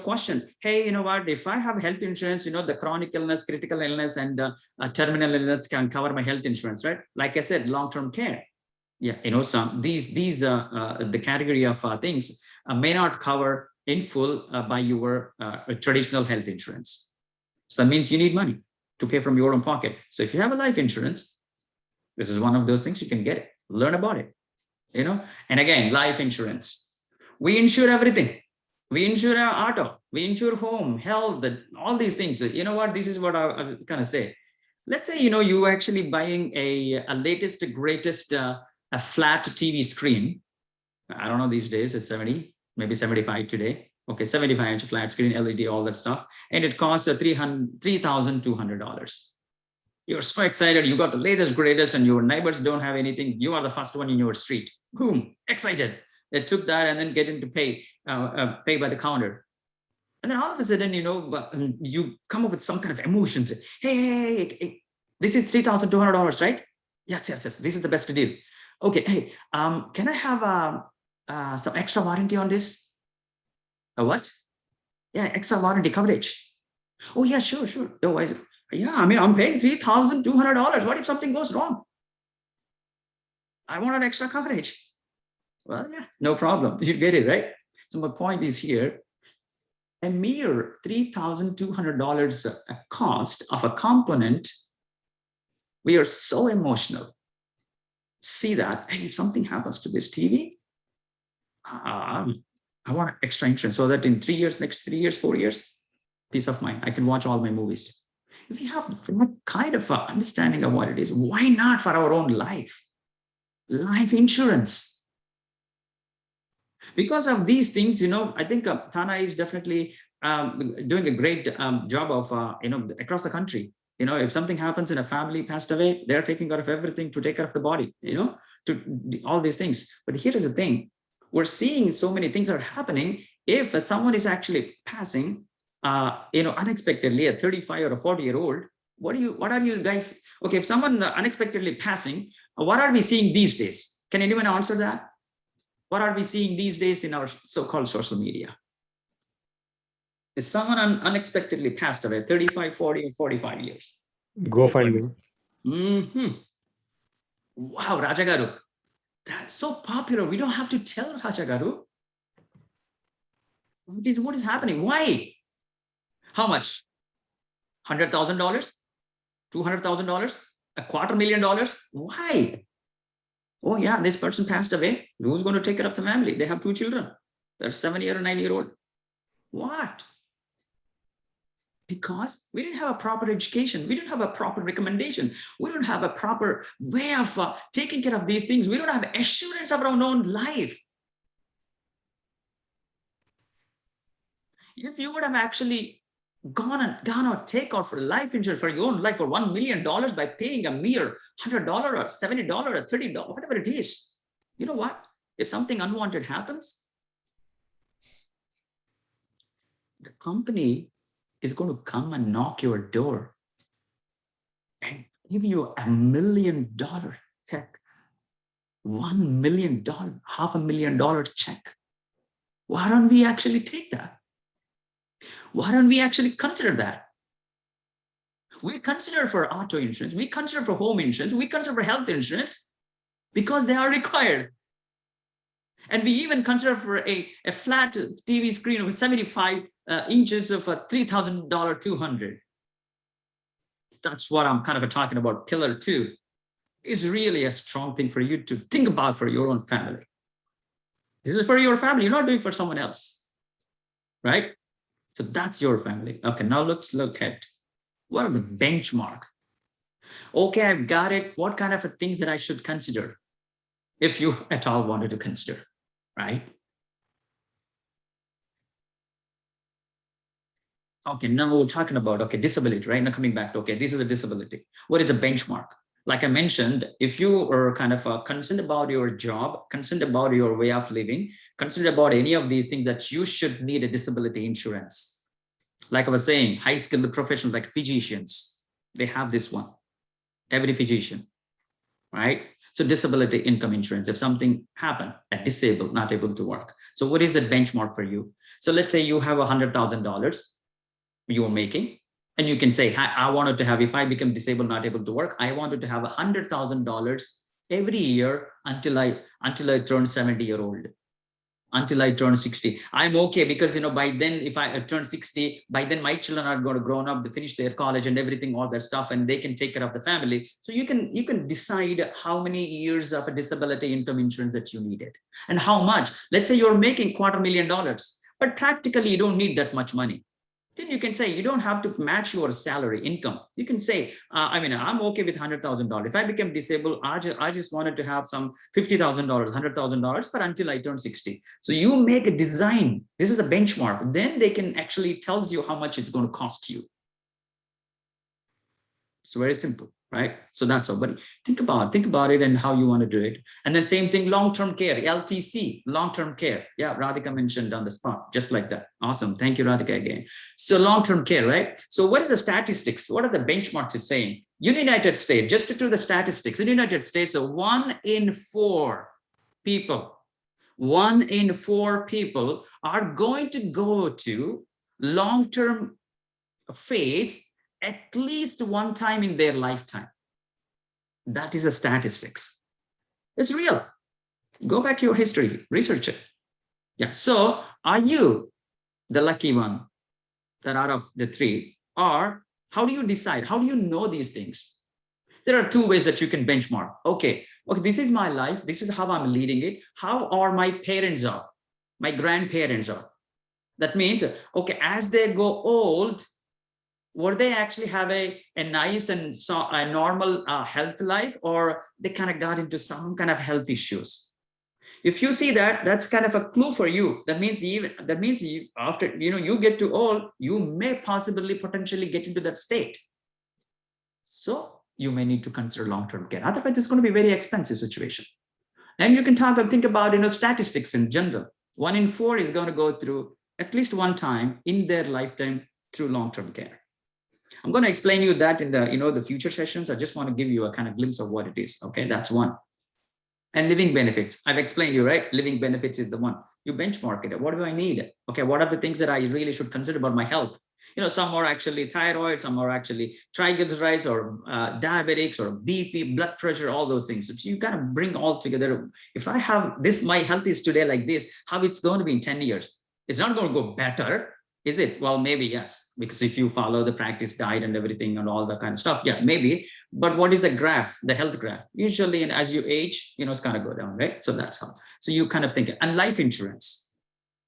question, hey, you know what, if I have health insurance, the chronic illness, critical illness, and terminal illness can cover my health insurance, right? Like I said, long-term care. Yeah, some these the category of things may not cover in full by your traditional health insurance. So that means you need money to pay from your own pocket. So if you have a life insurance, this is one of those things you can get it, learn about it, And again, life insurance. We insure everything. We insure our auto. We insure home, health, all these things. So you know what? This is what I kind of say. Let's say, you actually buying a latest, greatest, a flat TV screen. I don't know these days, it's 70, maybe 75 today. Okay, 75-inch flat screen, LED, all that stuff. And it costs $3,200. You're so excited. You got the latest, greatest, and your neighbors don't have anything. You are the first one in your street. Boom, excited. They took that and then get into pay by the counter. And then all of a sudden, you come up with some kind of emotions. Hey, this is $3,200, right? Yes. This is the best deal. Okay, hey, can I have some extra warranty on this? What? Yeah, extra warranty coverage. Oh yeah, sure. No, I'm paying $3,200. What if something goes wrong? I want an extra coverage. Well, yeah, no problem. You get it, right? So my point is here, a mere $3,200 cost of a component, we are so emotional. See that, hey, if something happens to this TV, I want extra insurance so that in 3 years, next 3 years, 4 years, peace of mind, I can watch all my movies. If you have that kind of understanding of what it is, why not for our own life? Life insurance. Because of these things, I think TANA is definitely doing a great job of, across the country. If something happens in a family, passed away, they're taking care of everything to take care of the body, to all these things. But here is the thing. We're seeing so many things are happening. If someone is actually passing, unexpectedly, a 35 or a 40-year-old, what are you guys? Okay, if someone unexpectedly passing, what are we seeing these days? Can anyone answer that? What are we seeing these days in our so-called social media? If someone unexpectedly passed away, 35, 40, or 45 years. GoFundMe. Wow, Raja Garu. That's so popular. We don't have to tell Raja Garu. What is happening? Why? How much? $100,000? $200,000? $250,000? Why? Oh yeah, this person passed away. Who's going to take care of the family? They have 2 children. They're 7-year and 9-year-old. What? Because we didn't have a proper education. We didn't have a proper recommendation. We don't have a proper way of taking care of these things. We don't have assurance of our own life. If you would have actually gone or take out for life insurance for your own life for $1 million by paying a mere $100 or $70 or $30, whatever it is, you know what? If something unwanted happens, the company is going to come and knock your door and give you $1 million check, $1 million, $500,000 check. Why don't we actually take that? Why don't we actually consider that? We consider for auto insurance, we consider for home insurance, we consider for health insurance because they are required. And we even consider for a flat TV screen with 75 inches of a $3,000 $200. That's what I'm kind of talking about. Pillar 2 is really a strong thing for you to think about for your own family. This is for your family. You're not doing it for someone else, right? So that's your family. Okay, now let's look at what are the benchmarks. Okay, I've got it. What kind of things that I should consider if you at all wanted to consider, right? Okay, now we're talking about, okay, disability, right? Now coming back to, okay, this is a disability. What is a benchmark? Like I mentioned, if you are kind of concerned about your job, concerned about your way of living, concerned about any of these things, that you should need a disability insurance. Like I was saying, high skilled professionals like physicians, they have this one, every physician, right? So disability income insurance, if something happened, a disabled, not able to work. So what is the benchmark for you? So let's say you have $100,000 you're making, and you can say, I wanted to have, if I become disabled, not able to work, I wanted to have $100,000 every year until I turn 70-year-old, until I turn 60. I'm okay, because by then, if I turn 60, by then my children are going to grow up, they finish their college and everything, all that stuff, and they can take care of the family. So you can decide how many years of a disability income insurance that you needed and how much. Let's say you're making $250,000, but practically you don't need that much money. Then you can say, you don't have to match your salary income. You can say, I'm okay with $100,000. If I become disabled, I just wanted to have some $50,000, $100,000, but until I turn 60. So you make a design. This is a benchmark. Then they can actually tells you how much it's going to cost you. It's very simple, right? So that's all. But think about it and how you want to do it. And then same thing, long-term care, LTC, long-term care. Yeah, Radhika mentioned on the spot, just like that. Awesome. Thank you, Radhika, again. So long-term care, right? So what is the statistics? What are the benchmarks it's saying? In the United States, just to do the statistics, in the United States, so 1 in 4 people, 1 in 4 people are going to go to long-term phase at least one time in their lifetime. That is a statistics. It's real. Go back to your history, research it. Yeah. So are you the lucky one that out of the 3? Or how do you decide? How do you know these things? There are 2 ways that you can benchmark. Okay, this is my life. This is how I'm leading it. How are my parents are? My grandparents are? That means, okay, as they go old, would they actually have a nice and a normal health life, or they kind of got into some kind of health issues? If you see that, that's kind of a clue for you. That means after you get too old, you may possibly potentially get into that state. So you may need to consider long-term care. Otherwise, it's going to be a very expensive situation. And you can think about statistics in general. 1 in 4 is going to go through at least one time in their lifetime through long-term care. I'm going to explain you that in the future sessions. I just want to give you a kind of glimpse of what it is. Okay, that's one. And living benefits, I've explained you, right? Living benefits is the one. You benchmark it. What do I need? Okay, what are the things that I really should consider about my health? Some are actually thyroid, some are actually triglycerides or diabetics or BP, blood pressure, all those things. So you kind of bring all together. If I have this, my health is today like this, how it's going to be in 10 years? It's not going to go better. Is it? Well, maybe yes, because if you follow the practice diet and everything and all that kind of stuff, yeah, maybe. But what is the graph, the health graph? Usually, and as you age, it's going to go down, right? So that's how. So you kind of think. And life insurance.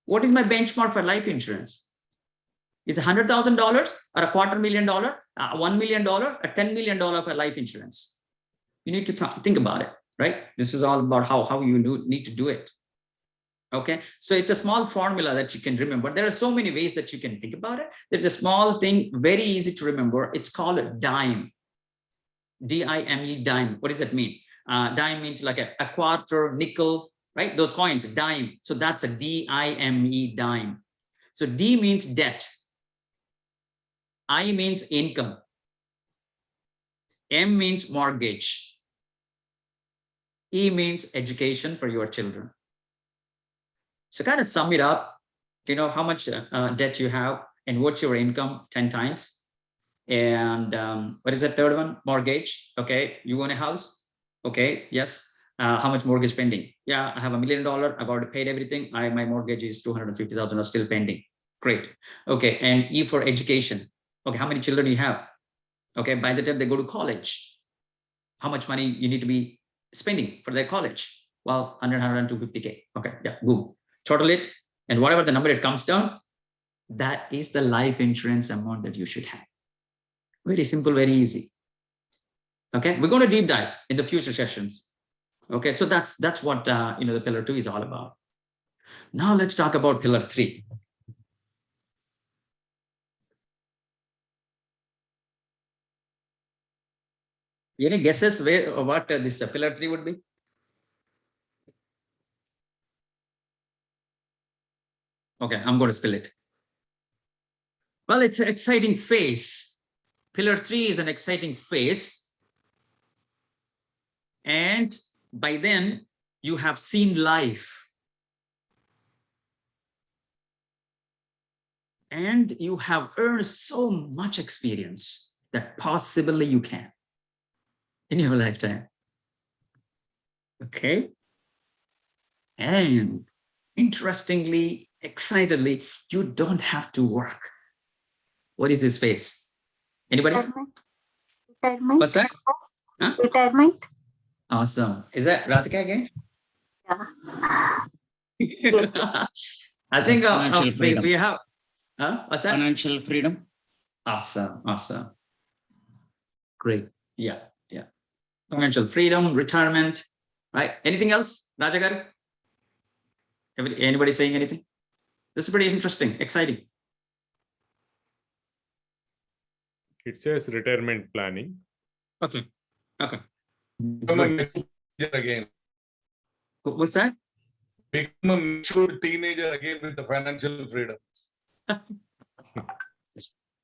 What is my benchmark for life insurance? Is $100,000 or $250,000, $1 million, or $10 million for life insurance? You need to think about it, right? This is all about how you need to do it. Okay, so it's a small formula that you can remember. There are so many ways that you can think about it. There's a small thing, very easy to remember. It's called a dime. D-I-M-E, dime. What does that mean? Dime means like a quarter, nickel, right? Those coins, dime. So that's a D-I-M-E, dime. So D means debt. I means income. M means mortgage. E means education for your children. So kind of sum it up, how much debt you have and what's your income 10 times. And what is the third one? Mortgage. Okay, you own a house. Okay, yes. How much mortgage pending? Yeah, I have $1 million. I've already paid everything. My mortgage is $250,000 still pending. Great. Okay, and E for education. Okay, how many children you have? Okay, by the time they go to college, how much money you need to be spending for their college? Well, 100, 250K. Okay, yeah, boom. Total it, and whatever the number it comes down, that is the life insurance amount that you should have. Very simple, very easy. Okay, we're going to deep dive in the future sessions. Okay, so that's what the pillar 2 is all about. Now let's talk about pillar 3. Any guesses where what this pillar 3 would be? Okay, I'm going to spill it. Well, it's an exciting phase. Pillar 3 is an exciting phase. And by then, you have seen life. And you have earned so much experience that possibly you can in your lifetime. Okay. And interestingly, excitedly, you don't have to work. What is this phase? Anybody? Retirement. What's that? Huh? Retirement. Awesome. Is that Radhika again? Yeah. I think Financial freedom. we have. What's that? Financial freedom. Awesome. Awesome. Great. Yeah. Yeah. Financial freedom, retirement. Right. Anything else, Raja garu? Anybody saying anything? This is pretty interesting, exciting. It says retirement planning. Okay. Okay. Become a mature teenager again. What's that? Become a mature teenager again with the financial freedom.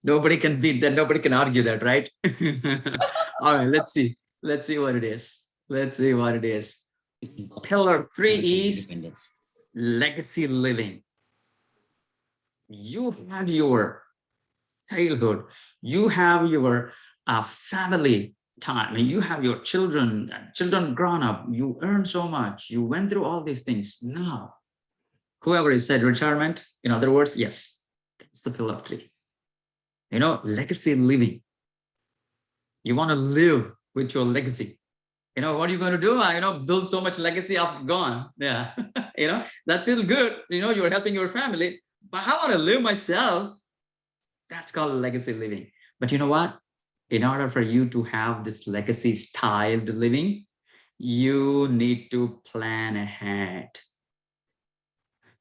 Nobody can beat that. Nobody can argue that, right? All right, let's see. Let's see what it is. Let's see what it is. Pillar 3 is Independence. legacy living. You have your childhood. You have your family time. And you have your children grown up. You earn so much. You went through all these things. Now, whoever has said retirement, in other words, yes, that's the pillar 3. You know, legacy living. You want to live with your legacy. You know, what are you going to do? Build so much legacy after gone. Yeah. That's still good. You're helping your family, but I want to live myself. That's called legacy living. But you know what? In order for you to have this legacy styled living, you need to plan ahead.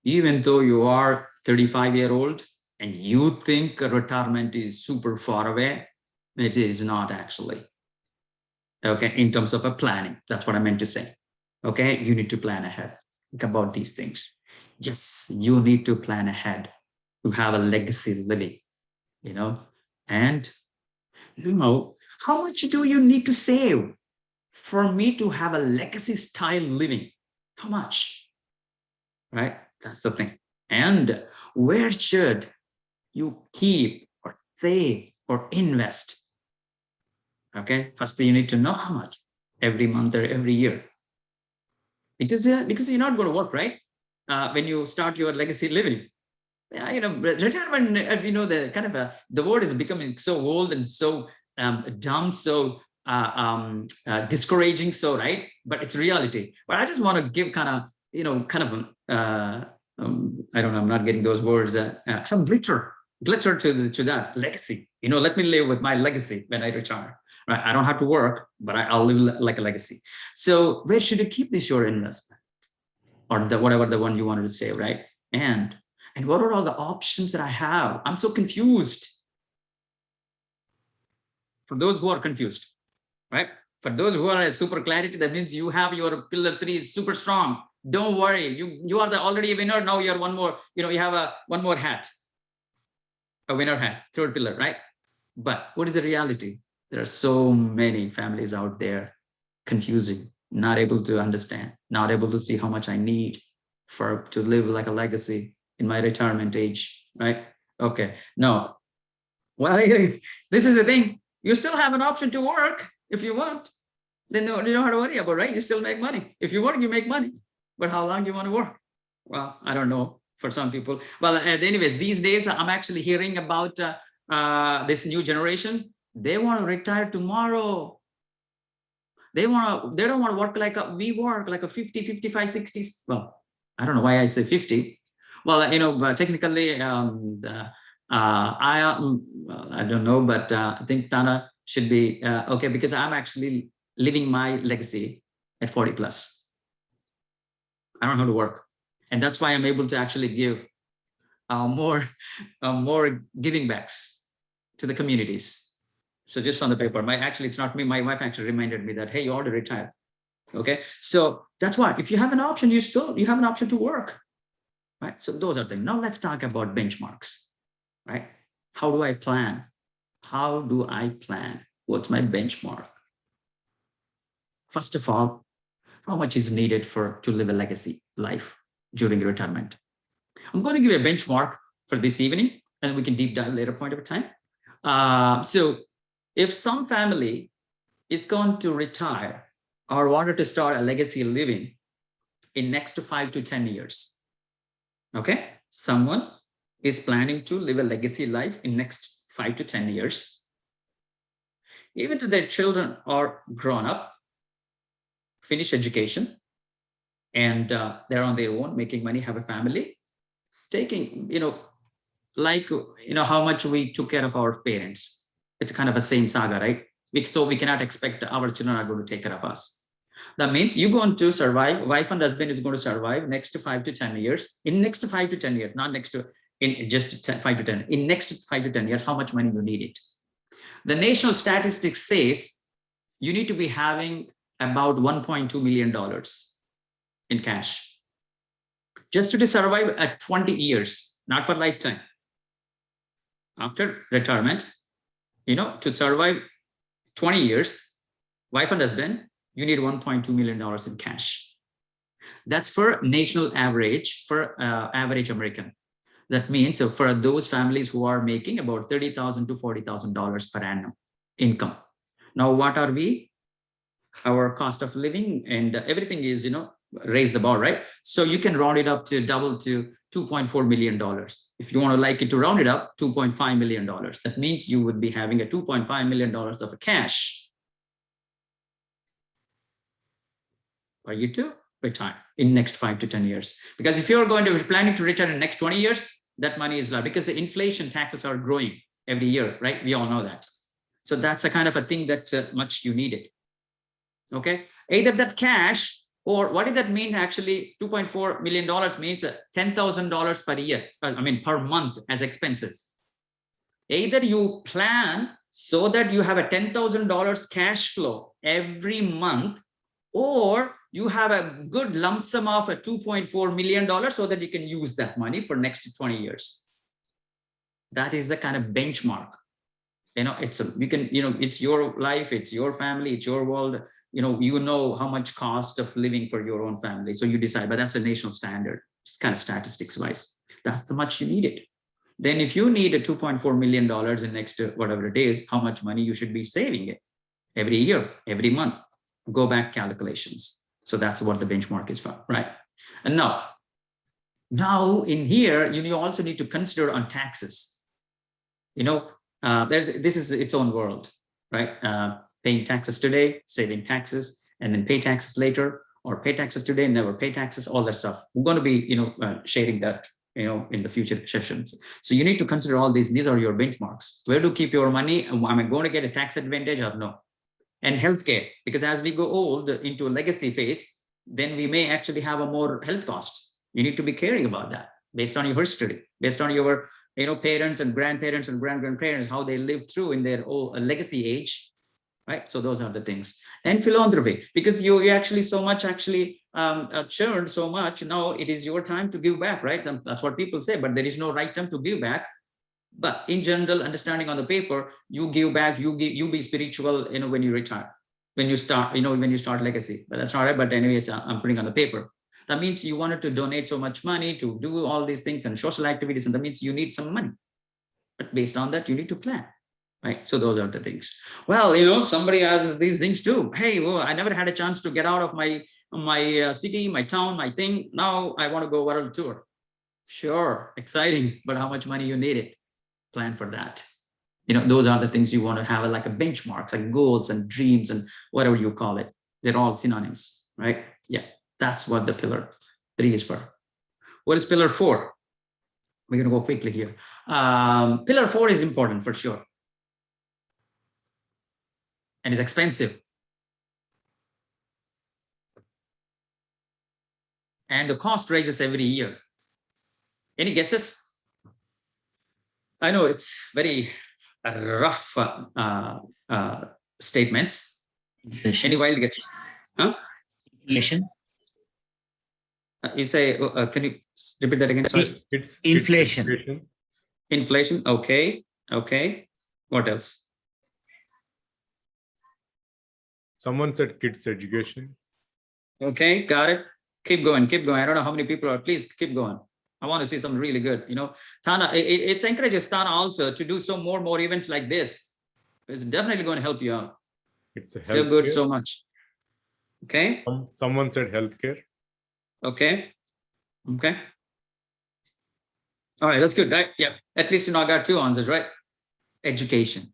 Even though you are 35-year-old and you think retirement is super far away, it is not actually. Okay, in terms of a planning, that's what I meant to say. Okay, you need to plan ahead. Think about these things. Yes, you need to plan ahead to have a legacy living, and how much do you need to save for me to have a legacy style living? How much? Right? That's the thing. And where should you keep or save or invest? Okay, first you need to know how much every month or every year. Because you're not going to work, right? When you start your legacy living. Retirement, the kind of the word is becoming so old and so dumb, so discouraging, so right, but it's reality. But I just want to give I don't know, I'm not getting those words, some glitter to that legacy. Let me live with my legacy when I retire, right? I don't have to work, but I'll live like a legacy. So where should you keep this, your investment, or whatever the one you wanted to say, right? And what are all the options that I have? I'm so confused. For those who are confused, right? For those who are super clarity, that means you have your pillar 3 is super strong. Don't worry, you are already a winner. Now you're one more, you have one more hat, a winner hat, 3rd pillar, right? But what is the reality? There are so many families out there confusing, not able to understand, not able to see how much I need to live like a legacy in my retirement age, right? Okay, no. Well, this is the thing. You still have an option to work if you want. Then you don't have to worry about, right? You still make money. If you work, you make money. But how long do you want to work? Well, I don't know for some people. Well, anyways, these days I'm actually hearing about this new generation. They want to retire tomorrow. They don't want to work like we work, like a 50, 55, 60. Well, I don't know why I say 50. Well, technically, I don't know, but I think TANA should be okay, because I'm actually living my legacy at 40 plus. I don't know how to work, and that's why I'm able to actually give more giving backs to the communities. So just on the paper, actually, it's not me. My wife actually reminded me that, hey, you already retired. Okay. So that's why if you have an option, you have an option to work. Right. So those are things. Now let's talk about benchmarks. Right. How do I plan? How do I plan? What's my benchmark? First of all, how much is needed to live a legacy life during retirement? I'm going to give you a benchmark for this evening, and we can deep dive later point of time. So if some family is going to retire or wanted to start a legacy living in next 5 to 10 years, okay, someone is planning to live a legacy life in next 5 to 10 years, even though their children are grown up, finish education, and they're on their own, making money, have a family, taking, how much we took care of our parents. It's kind of a same saga, right? So we cannot expect our children are going to take care of us. That means you're going to survive. Wife and husband is going to survive next 5 to 10 years. In next 5 to 10 years, not next to in just 5 to 10. In next 5 to 10 years, how much money you need it? The national statistics says you need to be having about $1.2 million in cash just to survive at 20 years, not for lifetime. After retirement, to survive 20 years, wife and husband, you need $1.2 million in cash. That's for national average, for average American. That means so for those families who are making about $30,000 to $40,000 per annum income. Now, what are we? Our cost of living and everything is, raise the bar, right? So you can round it up to double to $2.4 million. If you want to like it to round it up, $2.5 million. That means you would be having a $2.5 million of cash for you to retire in next 5 to 10 years. Because if you're going to be planning to retire in the next 20 years, that money is low because the inflation taxes are growing every year, right? We all know that. So that's a kind of a thing that much you needed. Okay, either that cash or what did that mean? Actually, $2.4 million means $10,000 per year. Per month as expenses. Either you plan so that you have a $10,000 cash flow every month, or you have a good lump sum of a $2.4 million so that you can use that money for next 20 years. That is the kind of benchmark. It's your life, it's your family, it's your world. You know how much cost of living for your own family. So you decide, but that's a national standard. It's kind of statistics wise. That's the much you need it. Then if you need a $2.4 million in next whatever it is, how much money you should be saving it every year, every month. Go back calculations. So that's what the benchmark is for, right? And now in here, you also need to consider on taxes. This is its own world, right? Paying taxes today, saving taxes, and then pay taxes later, or pay taxes today, never pay taxes, all that stuff. We're going to be, sharing that, in the future sessions. So you need to consider all these. These are your benchmarks. Where to keep your money? Am I going to get a tax advantage or no? And healthcare, because as we go old into a legacy phase, then we may actually have a more health cost. You need to be caring about that based on your history, based on your, parents and grandparents and grandparents, how they lived through in their legacy age, right? So those are the things. And philanthropy, because you actually so much churned so much. Now it is your time to give back, right? And that's what people say, but there is no right time to give back. But in general, understanding on the paper, you give back, you be spiritual, when you retire, when you start, when you start legacy. But that's not right. But anyways, I'm putting on the paper. That means you wanted to donate so much money to do all these things and social activities. And that means you need some money. But based on that, you need to plan, right? So those are the things. Well, somebody has these things too. Hey, I never had a chance to get out of my city, my town, my thing. Now I want to go world tour. Sure, exciting. But how much money you need it? Plan for that. Those are the things you want to have like a benchmarks, like goals and dreams and whatever you call it. They're all synonyms, right? Yeah, that's what the pillar 3 is for. What is pillar 4? We're going to go quickly here. Pillar 4 is important for sure. And it's expensive. And the cost raises every year. Any guesses? I know it's very rough statements. Inflation. Any wild guesses? Huh? Inflation. You say, can you repeat that again? Sorry. It's Inflation. education. Inflation. Okay. Okay. What else? Someone said kids education. Okay. Got it. Keep going. Keep going. I don't know how many people are. Please keep going. I want to see something really good. You know, TANA, it encourages TANA also to do some more events like this. It's definitely going to help you out. It's a So good, healthcare. so much. Okay. Someone said healthcare. Okay. Okay. All right, that's good, right? Yeah. At least I got two answers, right? Education.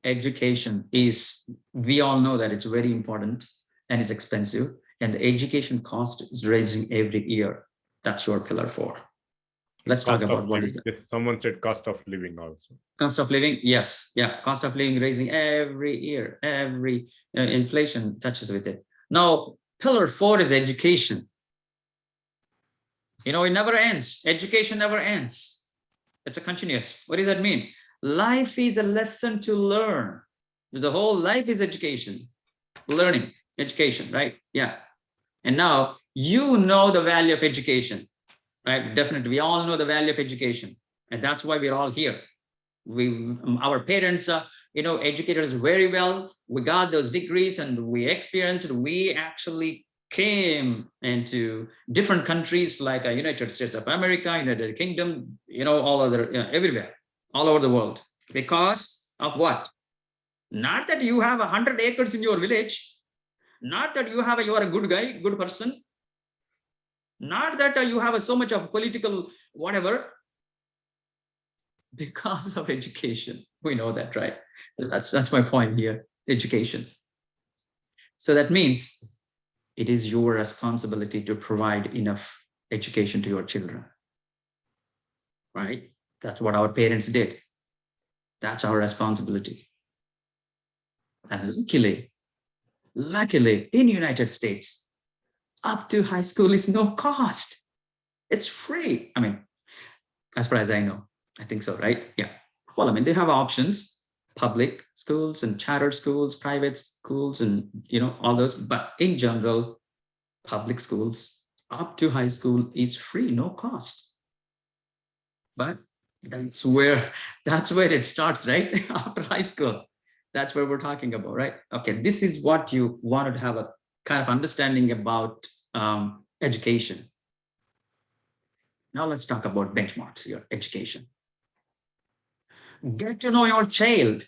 Education is, we all know that it's very important and it's expensive, and the education cost is rising every year. That's your pillar 4. Let's talk about what is it. Someone said cost of living also. Cost of living, yes, yeah, cost of living raising every year, every inflation touches with it. Now, pillar 4 is education. You know, it never ends. Education never ends. It's a continuous. What does that mean? Life is a lesson to learn. The whole life is education, learning, education, right? Yeah. And now you know the value of education, right? Definitely, we all know the value of education, and that's why we're all here. Our parents, educated us very well. We got those degrees, and we experienced. We actually came into different countries like United States of America, United Kingdom, all other, everywhere, all over the world, because of what? Not that you have 100 acres in your village. Not that you are a good guy, good person. Not that you have so much of political whatever. Because of education. We know that, right? That's my point here, education. So that means it is your responsibility to provide enough education to your children, right? That's what our parents did. That's our responsibility. And luckily, in the United States, up to high school is no cost. It's free. I mean, as far as I know, I think so, right? Yeah. Well, I mean, they have options, public schools and charter schools, private schools, and, all those. But in general, public schools up to high school is free, no cost. But that's where it starts, right? After high school. That's where we're talking about, right? Okay, this is what you wanted to have a kind of understanding about education. Now let's talk about benchmarks here, education. Get to know your child.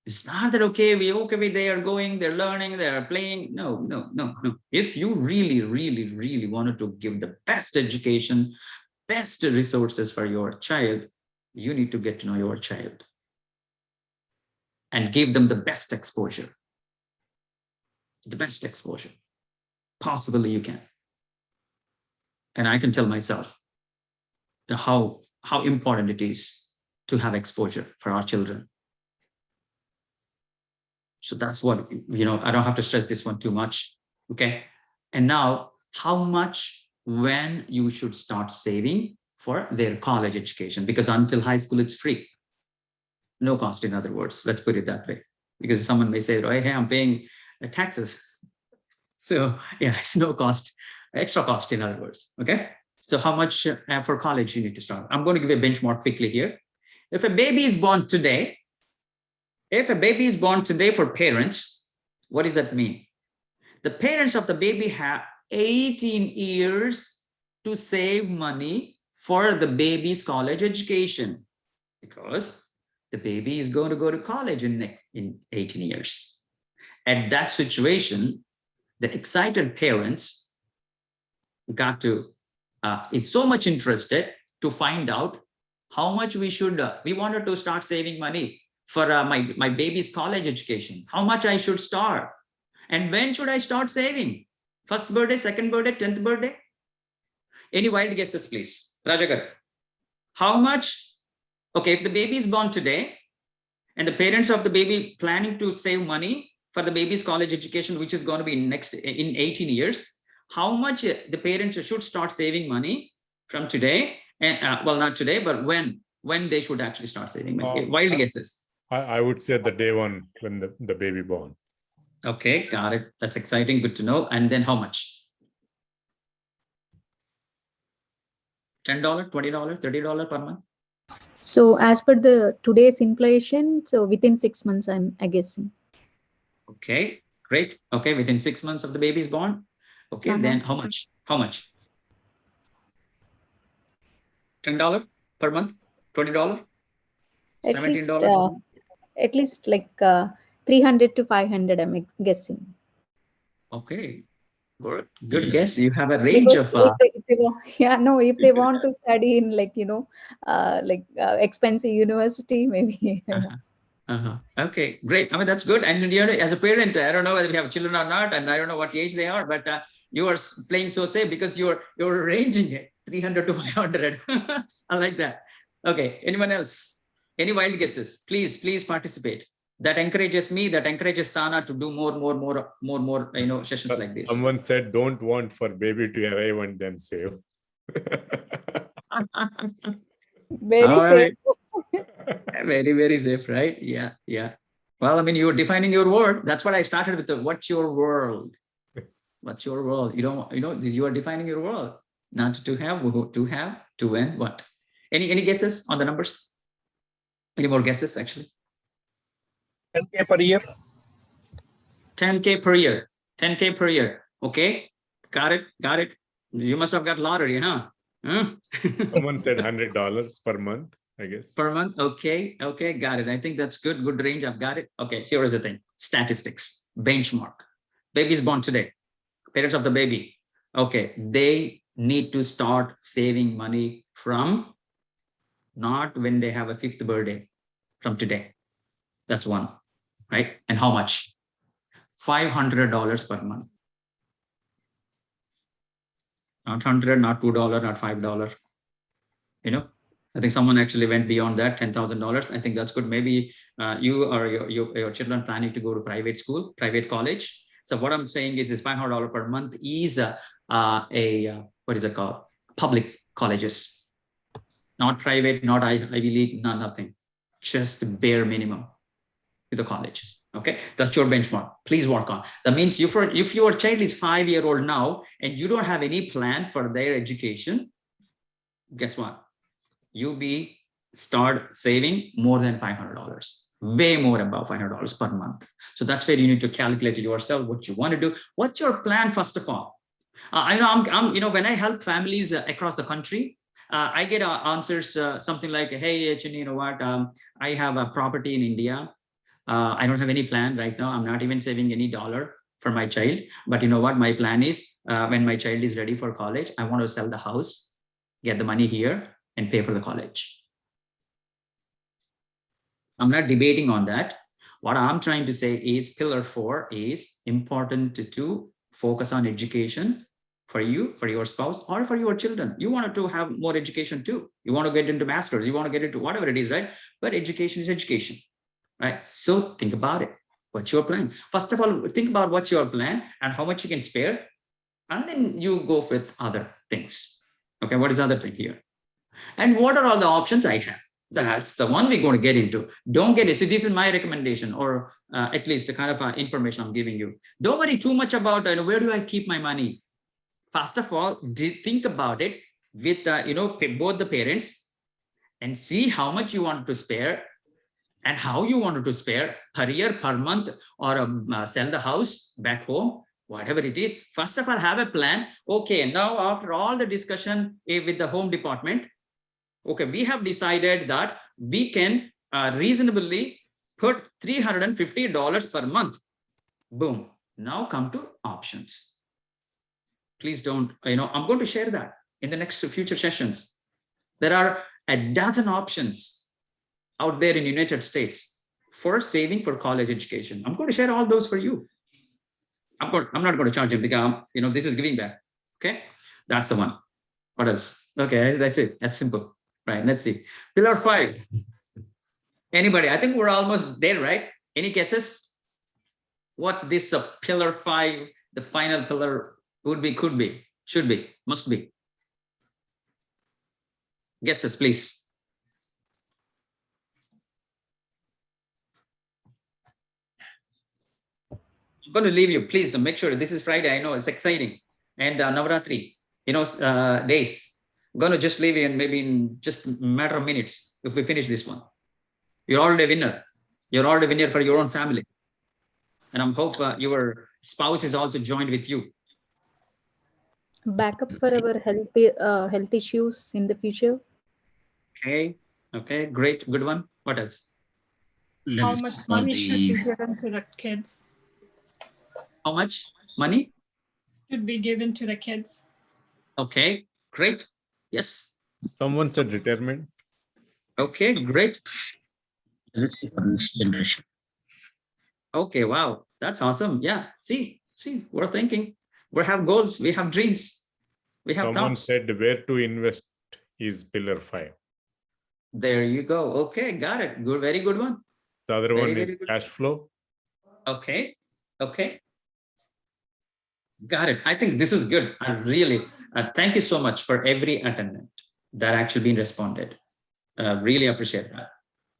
It's not that, they are going, they're learning, they're playing. No. If you really wanted to give the best education, best resources for your child, you need to get to know your child and give them the best exposure. The best exposure. Possibly you can. And I can tell myself how important it is to have exposure for our children. So that's what, I don't have to stress this one too much. Okay. And now, how much, when you should start saving for their college education, because until high school, it's free. No cost, in other words. Let's put it that way. Because someone may say, hey, I'm paying taxes. So yeah, it's no cost, extra cost, in other words. Okay. So how much for college you need to start? I'm going to give a benchmark quickly here. If a baby is born today, for parents, what does that mean? The parents of the baby have 18 years to save money for the baby's college education, because the baby is going to go to college in 18 years. At that situation, the excited parents got to, is so much interested to find out how much we wanted to start saving money for my baby's college education, how much I should start, and when should I start saving? First birthday, second birthday, 10th birthday? Any wild guesses, please? Rajagar, how much? Okay, if the baby is born today and the parents of the baby planning to save money for the baby's college education, which is going to be in 18 years, how much the parents should start saving money from today? And well, not today, but when? when they should actually start saving money? Um, Wild guesses. I would say the day one when the baby born. Okay, got it. That's exciting. Good to know. And then how much? $10, $20, $30 per month? So as per the today's inflation, so within 6 months, I guessing. Okay, great. Okay, within 6 months of the baby is born. Okay, then how much? How much? $10 per month? $20? $17? At least like 300 to 500, I'm guessing. Okay, good guess. You have a range Because of if they want, yeah, no, if they want to study in like, expensive university, maybe. Okay, great. I mean, that's good. And you're, as a parent, I don't know whether you have children or not, and I don't know what age they are, but you are playing so safe because you're ranging it 300 to 500. I like that. Okay, anyone else? Any wild guesses? Please participate. That encourages me, that encourages TANA to do more, sessions like this. Someone said, don't want for baby to arrive and then save. Very safe. Very, very safe, right? Yeah. Well, I mean, you're defining your world. That's what I started with. What's your world? What's your world? You are defining your world. Not to have, to when, what? Any guesses on the numbers? Any more guesses, actually? 10K per year. 10K per year. 10K per year. Okay. Got it. You must have got lottery, huh? Someone said $100 per month, I guess. Per month. Okay, got it. I think that's good range. I've got it. Okay, here is the thing. Statistics, benchmark. Baby is born today. Parents of the baby. Okay, they need to start saving money from not when they have a 5th birthday, from today. That's one, right? And how much? $500 per month. Not 100, not $2, not $5. I think someone actually went beyond that, $10,000. I think that's good. Maybe you or your children planning to go to private school, private college. So what I'm saying is this $500 per month is what is it called? Public colleges, not private, not Ivy League, nothing. Just the bare minimum to the colleges. Okay, that's your benchmark. Please work on. That means if your child is 5-year-old now and you don't have any plan for their education, guess what? You start saving more than $500, way more above $500 per month. So that's where you need to calculate yourself what you want to do. What's your plan, first of all? I know when I help families across the country, I get answers something like, hey, Chinni, you know what? I have a property in India. I don't have any plan right now. I'm not even saving any dollar for my child. But you know what? My plan is when my child is ready for college, I want to sell the house, get the money here, and pay for the college. I'm not debating on that. What I'm trying to say is pillar 4 is important to focus on education for you, for your spouse, or for your children. You want to have more education too. You want to get into masters, you want to get into whatever it is, right? But education is education, right? So think about it. What's your plan? First of all, think about what's your plan and how much you can spare. And then you go with other things. Okay, what is the other thing here? And what are all the options I have? That's the one we're going to get into. Don't get it. See, this is my recommendation, or at least the kind of information I'm giving you. Don't worry too much about where do I keep my money. First of all, think about it with both the parents and see how much you want to spare and how you want to spare per year, per month, or sell the house back home, whatever it is. First of all, have a plan. Okay, now after all the discussion with the home department, okay, we have decided that we can reasonably put $350 per month. Boom. Now come to options. Please don't, I'm going to share that in the next future sessions. There are a dozen options out there in the United States for saving for college education. I'm going to share all those for you. I'm not going to charge you because, this is giving back. Okay. That's the one. What else? Okay. That's it. That's simple. Right. Let's see. Pillar 5. Anybody? I think we're almost there, right? Any guesses? What this pillar 5, the final pillar would be, could be, should be, must be? Guesses, please. going to leave you. Please make sure this is Friday. I know it's exciting. And Navaratri, days. I'm going to just leave you in maybe in just a matter of minutes if we finish this one. You're already a winner. You're already a winner for your own family. And I hope your spouse is also joined with you. Backup for our health issues in the future. Okay, great, good one. What else? How much money should be given to the kids? How much money should be given to the kids? Okay, great. Yes. Someone said retirement. Okay, great. This is for next generation. Okay, wow, that's awesome. Yeah, see, we're thinking, we have goals, we have dreams, we have Someone thoughts. said where to invest is pillar 5. There you go. Okay, got it. Good, very good one. The other Very, one very is good. cash flow. Okay. Got it. I think this is good. I really thank you so much for every attendant that actually been responded. Really appreciate that.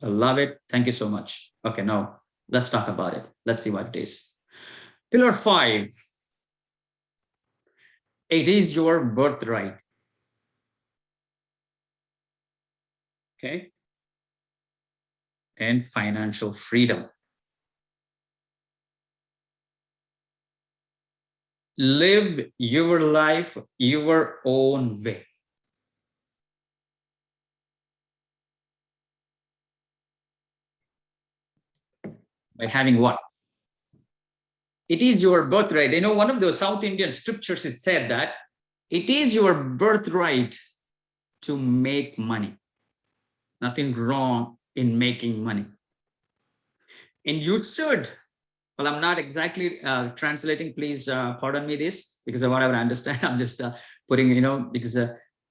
I love it. Thank you so much. Okay, now let's talk about it. Let's see what it is. Pillar 5. It is your birthright. Okay. And financial freedom. Live your life your own way. By having what? It is your birthright. You know, one of those South Indian scriptures, it said that it is your birthright to make money. Nothing wrong in making money. And you should, well, I'm not exactly translating, please pardon me this, because of whatever I understand, I'm just putting, because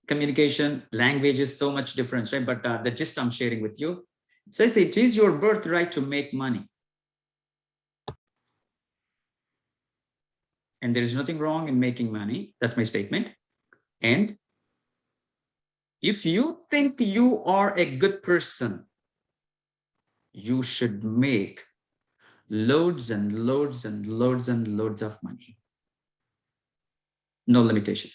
communication, language is so much different, right? But the gist I'm sharing with you, it says it is your birthright to make money. And there is nothing wrong in making money. That's my statement. And if you think you are a good person, you should make loads and loads and loads and loads of money. No limitation.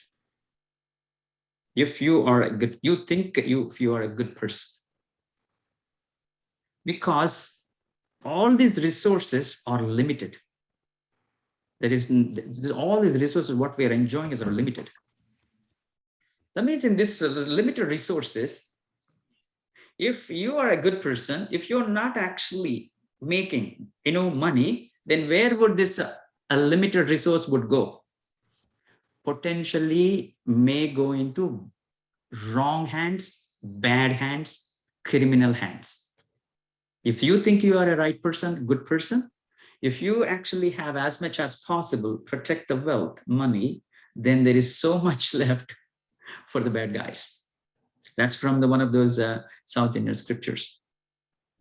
If you are a good, if you are a good person, because all these resources are limited. There is all these resources, what we are enjoying are limited. That means in this limited resources, if you are a good person, if you're not actually making money, then where would this a limited resource would go? Potentially may go into wrong hands, bad hands, criminal hands. If you think you are a right person, good person, if you actually have as much as possible, protect the wealth, money, then there is so much left for the bad guys. That's from one of those South Indian scriptures.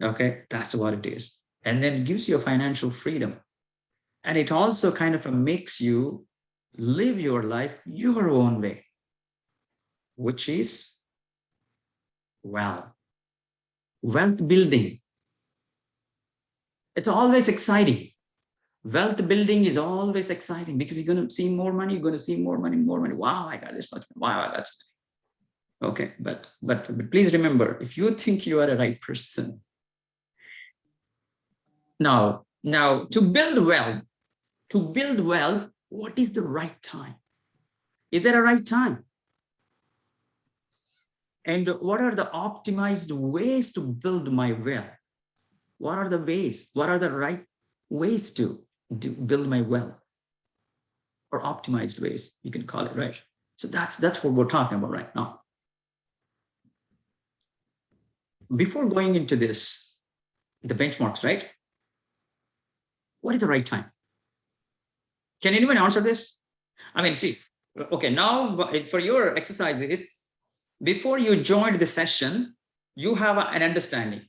Okay, that's what it is. And then it gives you a financial freedom. And it also kind of makes you live your life your own way, which is, well, wealth building. It's always exciting. Wealth building is always exciting because you're going to see more money, you're going to see more money, more money. Wow, I got this much. Wow, that's okay. But please remember, if you think you are a right person, now to build wealth, what is the right time? Is there a right time? And what are the optimized ways to build my wealth? What are the ways? What are the right ways to build my wealth? Or optimized ways, you can call it, right? So that's what we're talking about right now. Before going into this, the benchmarks, right? What is the right time? Can anyone answer this? I mean, see, okay, now for your exercises, before you joined the session, you have an understanding.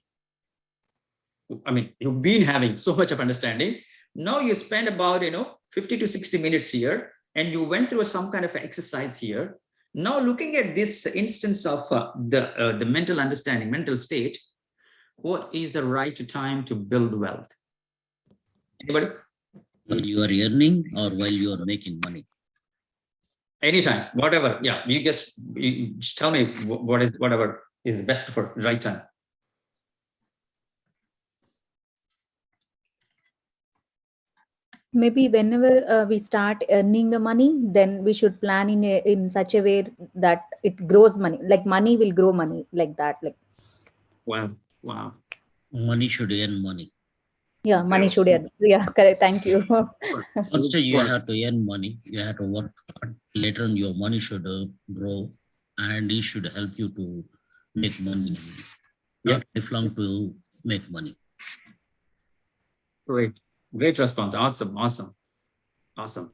I mean, you've been having so much of understanding. Now you spend about 50 to 60 minutes here, and you went through some kind of exercise here. Now looking at this instance of the mental understanding, mental state, what is the right time to build wealth? Anybody? While you are earning or while you are making money? Anytime, whatever. Yeah, you just tell me whatever is best for right time. Maybe whenever we start earning the money, then we should plan in such a way that it grows money. Like money will grow money, like that. Like Wow. Money should earn money. yeah, money should earn. Yeah, correct. Thank you. First, you have to earn money. You have to work hard. Later on, your money should grow, and it should help you to make money. Not lifelong to make money. Great response. Awesome.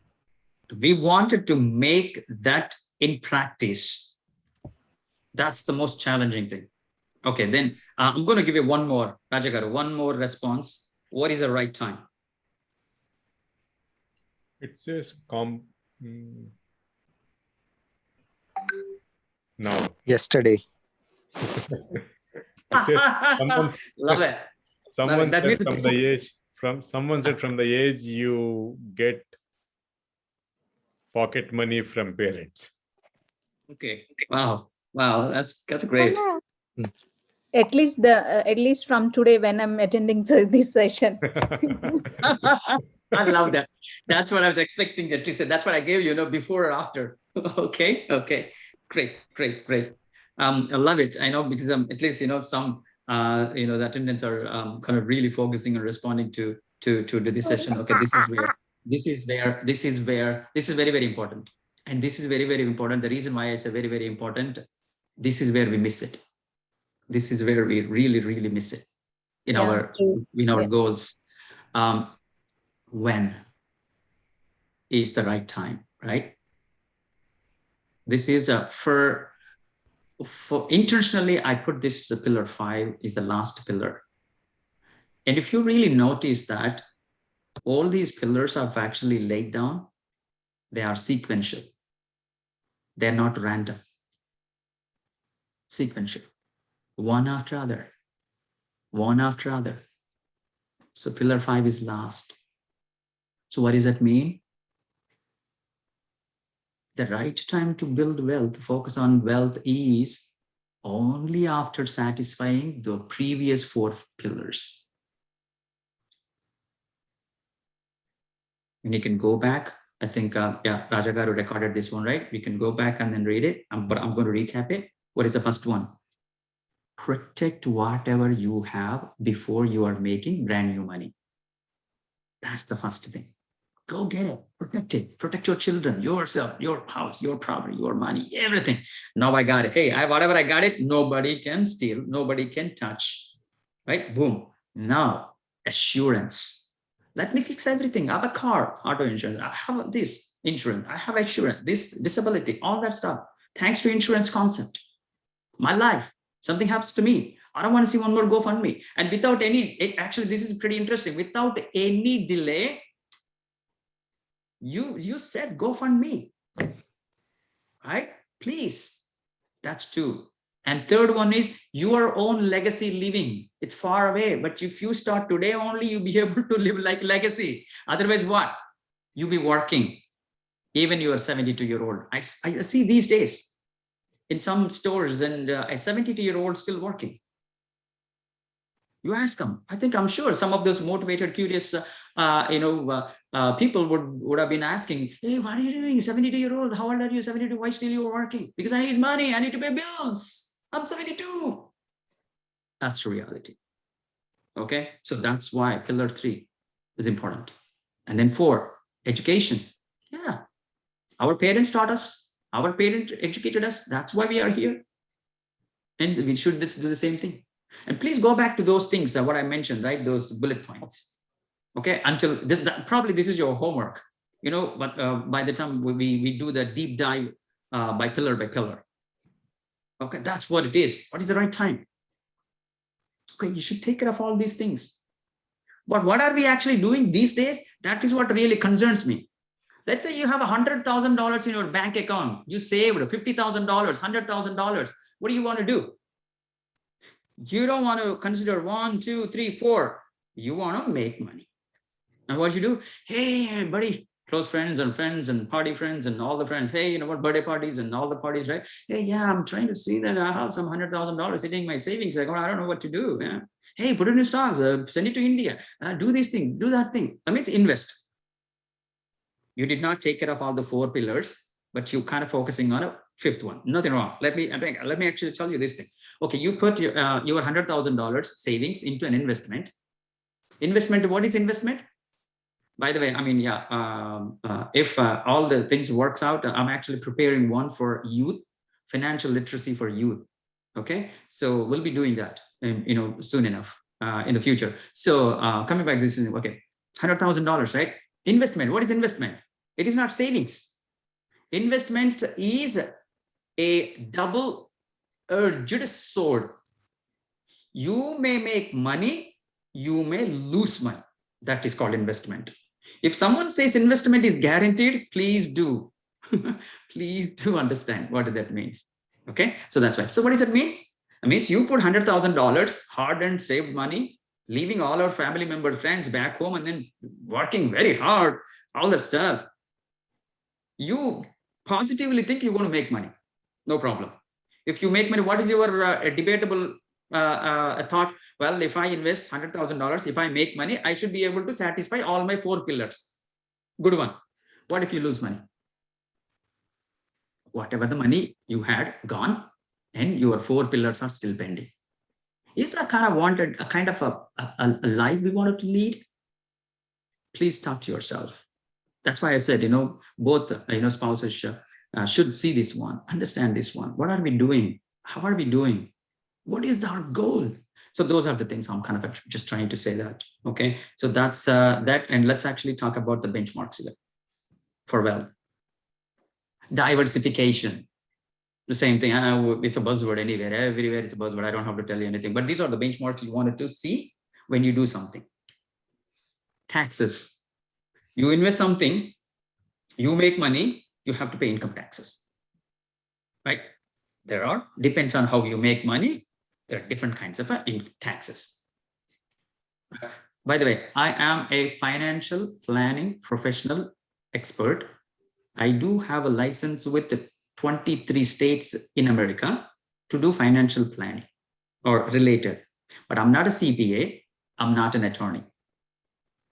We wanted to make that in practice. That's the most challenging thing. Okay, then I'm going to give you one more, Rajagaru, one more response. What is the right time? It says now. Yesterday. Love it. Someone That said means someone said from the age you get pocket money from parents. Okay. Wow. That's great. At least from today when I'm attending this session. I love that. That's what I was expecting that to say. That's what I gave you, before or after. Okay. Great. I love it. I know because at least some the attendants are kind of really focusing on responding to this session. Okay, this is very, very important. And this is very, very important. The reason why I say very, very important, this is where we miss it. This is where we really, really miss it in our goals. When is the right time, right? This is for intentionally, I put this pillar 5 is the last pillar. And if you really notice that all these pillars are actually laid down, they are sequential. They're not random. Sequential. One after other. So pillar 5 is last. So what does that mean? The right time to build wealth, focus on wealth, is only after satisfying the previous 4 pillars. And you can go back. I think, Rajagaru recorded this one, right? We can go back and then read it, but I'm going to recap it. What is the first one? Protect whatever you have before you are making brand new money. That's the first thing. Go get it, protect it, protect your children, yourself, your house, your property, your money, everything. Now I got it. Hey, whatever I got it, nobody can steal, nobody can touch, right? Boom. Now, assurance. Let me fix everything. I have a car, auto insurance. I have this insurance. I have assurance, this disability, all that stuff. Thanks to insurance concept. My life, something happens to me. I don't want to see one more GoFundMe. And without actually, this is pretty interesting. Without any delay, you said GoFundMe, right? Please. That's 2. And third one is your own legacy living. It's far away, but if you start today only, you'll be able to live like legacy. Otherwise, what? You'll be working. Even you are 72-year-old. I see these days in some stores, and a 72-year-old still working. You ask them. I'm sure some of those motivated, curious, people would have been asking, hey, what are you doing? 72-year-old, how old are you? 72, why still you're working? Because I need money, I need to pay bills. I'm 72. That's the reality. Okay, so that's why pillar 3 is important. And then 4, education. Yeah, our parents taught us, our parents educated us. That's why we are here. And we should do the same thing. And please go back to those things, what I mentioned, right? Those bullet points. Okay, until probably this is your homework, but by the time we do the deep dive by pillar. Okay, that's what it is. What is the right time? Okay, you should take care of all these things. But what are we actually doing these days? That is what really concerns me. Let's say you have $100,000 in your bank account. You saved $50,000, $100,000. What do you want to do? You don't want to consider 1, 2, 3, 4. You want to make money. And what you do? Hey, buddy, close friends and party friends and all the friends. Hey, you know what? Birthday parties and all the parties, right? Hey, yeah, I'm trying to see that I have some $100,000 sitting in my savings. I don't know what to do. Yeah. Hey, put it in stocks. Send it to India. Do this thing. Do that thing. I mean, invest. You did not take care of all the 4 pillars, but you kind of focusing on a 5th one. Nothing wrong. Let me actually tell you this thing. Okay, you put your $100,000 savings into an investment. Investment. What is investment? By the way, I mean, yeah, if all the things works out, I'm actually preparing one for youth, financial literacy for youth. Okay, so we'll be doing that, soon enough in the future. So coming back, this is okay, $100,000, right? Investment. What is investment? It is not savings. Investment is a double-edged sword. You may make money, you may lose money. That is called investment. If someone says investment is guaranteed, please do. Please do understand what that means. Okay, so that's why. So what does it mean? It means you put $100,000 hard and saved money, leaving all our family member friends back home and then working very hard, all that stuff. You positively think you're going to make money. No problem. If you make money, what is your debatable thought? Well, if I invest $100,000, if I make money, I should be able to satisfy all my 4 pillars. Good one. What if you lose money? Whatever the money you had gone and your 4 pillars are still pending. Is that kind of wanted a kind of a life we wanted to lead? Please talk to yourself. That's why I said, both, spouses should see this one, understand this one. What are we doing? How are we doing? What is our goal? So those are the things I'm kind of just trying to say that. Okay, so that's that. And let's actually talk about the benchmarks here for wealth. Diversification, the same thing. It's a buzzword anywhere. Everywhere it's a buzzword. I don't have to tell you anything. But these are the benchmarks you wanted to see when you do something. Taxes. You invest something, you make money, you have to pay income taxes. Right? Depends on how you make money, there are different kinds of taxes. By the way, I am a financial planning professional expert. I do have a license with 23 states in America to do financial planning or related, but I'm not a CPA. I'm not an attorney.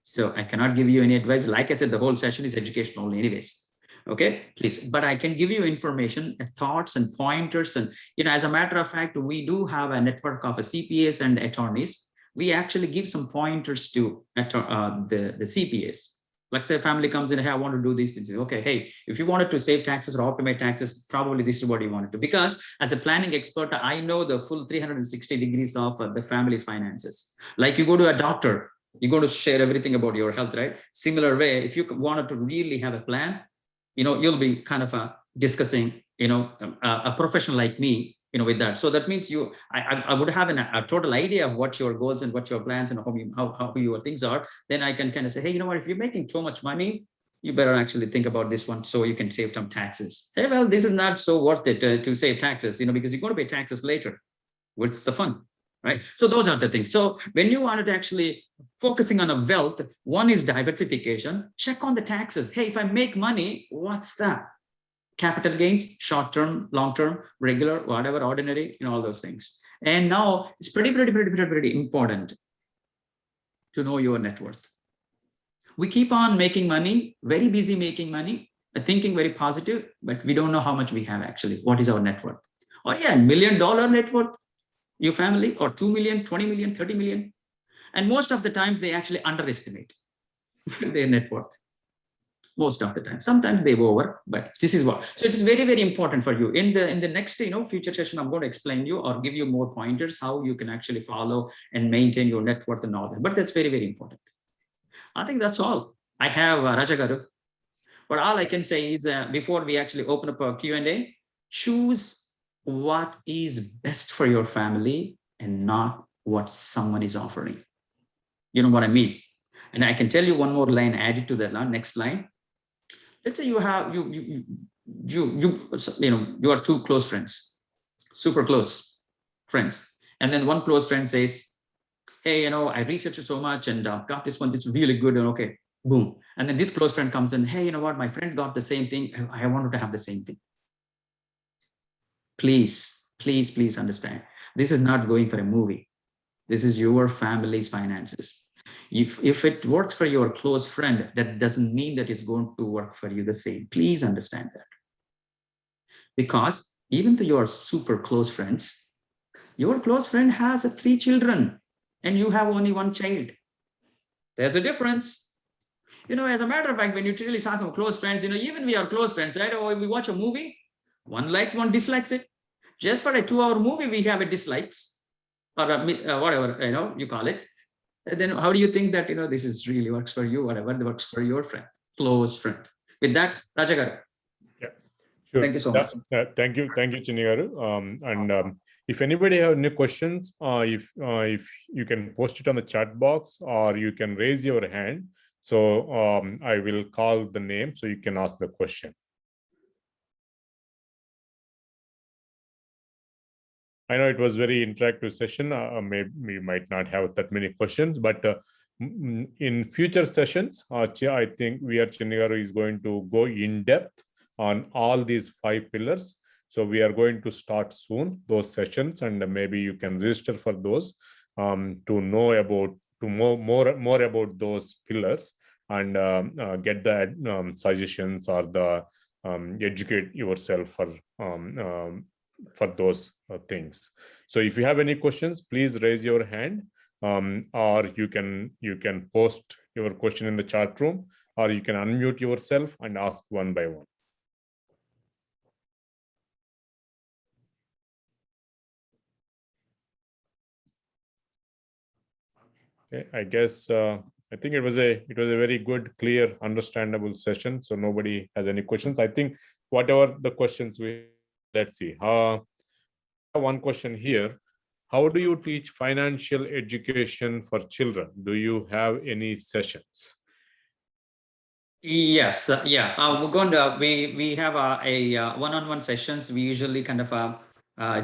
So I cannot give you any advice. Like I said, the whole session is educational only anyways. Okay, please. But I can give you information, thoughts and pointers. And, as a matter of fact, we do have a network of CPAs and attorneys. We actually give some pointers to the CPAs. Let's say a family comes in, hey, I want to do these things. Okay, hey, if you wanted to save taxes or automate taxes, probably this is what you wanted to. Because as a planning expert, I know the full 360 degrees of the family's finances. Like you go to a doctor, you're going to share everything about your health, right? Similar way, if you wanted to really have a plan, you'll be kind of discussing, a professional like me, with that. So that means I would have a total idea of what your goals and what your plans and how your things are. Then I can kind of say, hey, if you're making so much money, you better actually think about this one so you can save some taxes. Hey, well, this is not so worth it to save taxes, because you're going to pay taxes later. What's the fun? Right? So those are the things. So when you wanted to actually focusing on a wealth, one is diversification. Check on the taxes. Hey, if I make money, what's that? Capital gains, short-term, long-term, regular, whatever, ordinary, all those things. And now it's pretty important to know your net worth. We keep on making money, very busy making money, thinking very positive, but we don't know how much we have actually. What is our net worth? Oh yeah, $1 million net worth, your family, or 2 million, 20 million, 30 million. And most of the times they actually underestimate their net worth. Most of the time. Sometimes they go over, but this is what. So it is very important for you. In the next future session, I'm going to explain you or give you more pointers how you can actually follow and maintain your net worth and all that. But that's very important. I think that's all. I have Raja Garu. But all I can say is before we actually open up a Q&A, choose what is best for your family and not what someone is offering. You know what I mean? And I can tell you one more line added to that next line. Let's say you have you are 2 close friends, super close friends, and then one close friend says, hey, I researched so much and got this one. It's really good. And okay, Boom. And then this close friend comes in, hey, you know what? My friend got the same thing. I wanted to have the same thing. Please, please, please understand. This is not going for a movie. This is your family's finances. If it works for your close friend, that doesn't mean that it's going to work for you the same. Please understand that. Because even to your super close friends, your close friend has 3 children and you have only 1 child. There's a difference. You know, as a matter of fact, when you really talk about close friends, you know, even we are close friends, right? Or we watch a movie, one likes, one dislikes it. Just for a 2-hour movie, we have a dislikes or whatever, you know, you call it. And then how do you think that, you know, this is really works for you, whatever works for your friend, close friend. With that, Rajagaru. Yeah, sure. Thank you so much. Thank you, Chinnigaru. If anybody have any questions, if you can post it on the chat box or you can raise your hand. So I will call the name so you can ask the question. I know it was very interactive session. Maybe we might not have that many questions, but in future sessions, I think Chinnigaru is going to go in depth on all these 5 pillars. So we are going to start soon those sessions, and maybe you can register for those to know about more about those pillars and get the suggestions or the educate yourself for those things. So if you have any questions, please raise your hand, or you can post your question in the chat room, or you can unmute yourself and ask one by one. Okay, I guess I think it was a very good, clear, understandable session. So nobody has any questions. I think whatever the questions let's see. One question here. How do you teach financial education for children? Do you have any sessions? Yes, we're going to we have a one-on-one sessions we usually kind of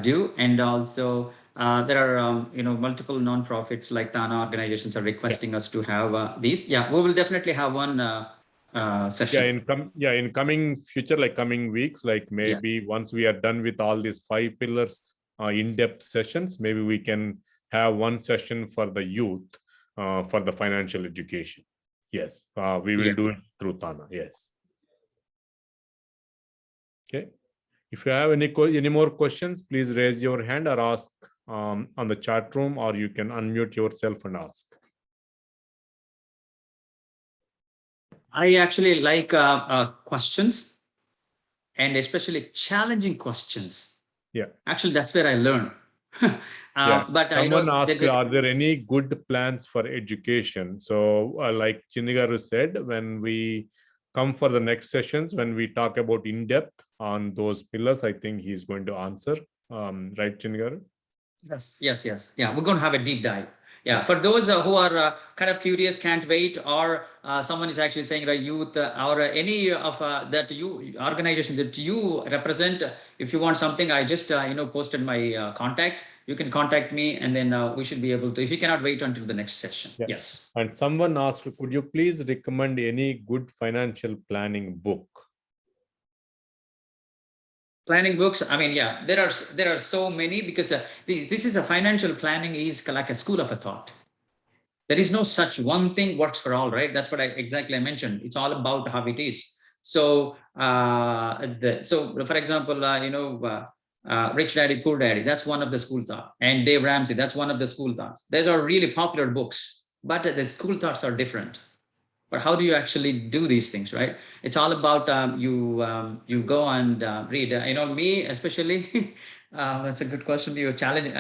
do, and also there are multiple non-profits like TANA organizations are requesting us to have these. Yeah, we will definitely have one session. In coming future, like coming weeks, like maybe once we are done with all these 5 pillars in-depth sessions, maybe we can have one session for the youth for the financial education. Yes, we will do it through TANA. Yes. Okay. If you have any more questions, please raise your hand or ask on the chat room, or you can unmute yourself and ask. I actually like questions, and especially challenging questions. Yeah. Actually, that's where I learn. But someone asked, are there any good plans for education? So like Chinnigaru said, when we come for the next sessions, when we talk about in depth on those pillars, I think he's going to answer. Right, Chinnigaru? Yes. Yeah, we're going to have a deep dive. Yeah, for those who are kind of curious, can't wait, or someone is actually saying, right, youth or any of that you organization that you represent, if you want something, I just posted my contact. You can contact me, and then we should be able to. If you cannot wait until the next session, yes. And someone asked, could you please recommend any good financial planning book? Planning books. I mean, yeah, there are so many, because this is a financial planning is like a school of a thought. There is no such one thing works for all, right? That's what I mentioned. It's all about how it is. So, for example, Rich Daddy, Poor Daddy, that's one of the school thoughts. And Dave Ramsey, that's one of the school thoughts. Those are really popular books, but the school thoughts are different. But how do you actually do these things, right? It's all about you go and read. Me especially. That's a good question. You challenge.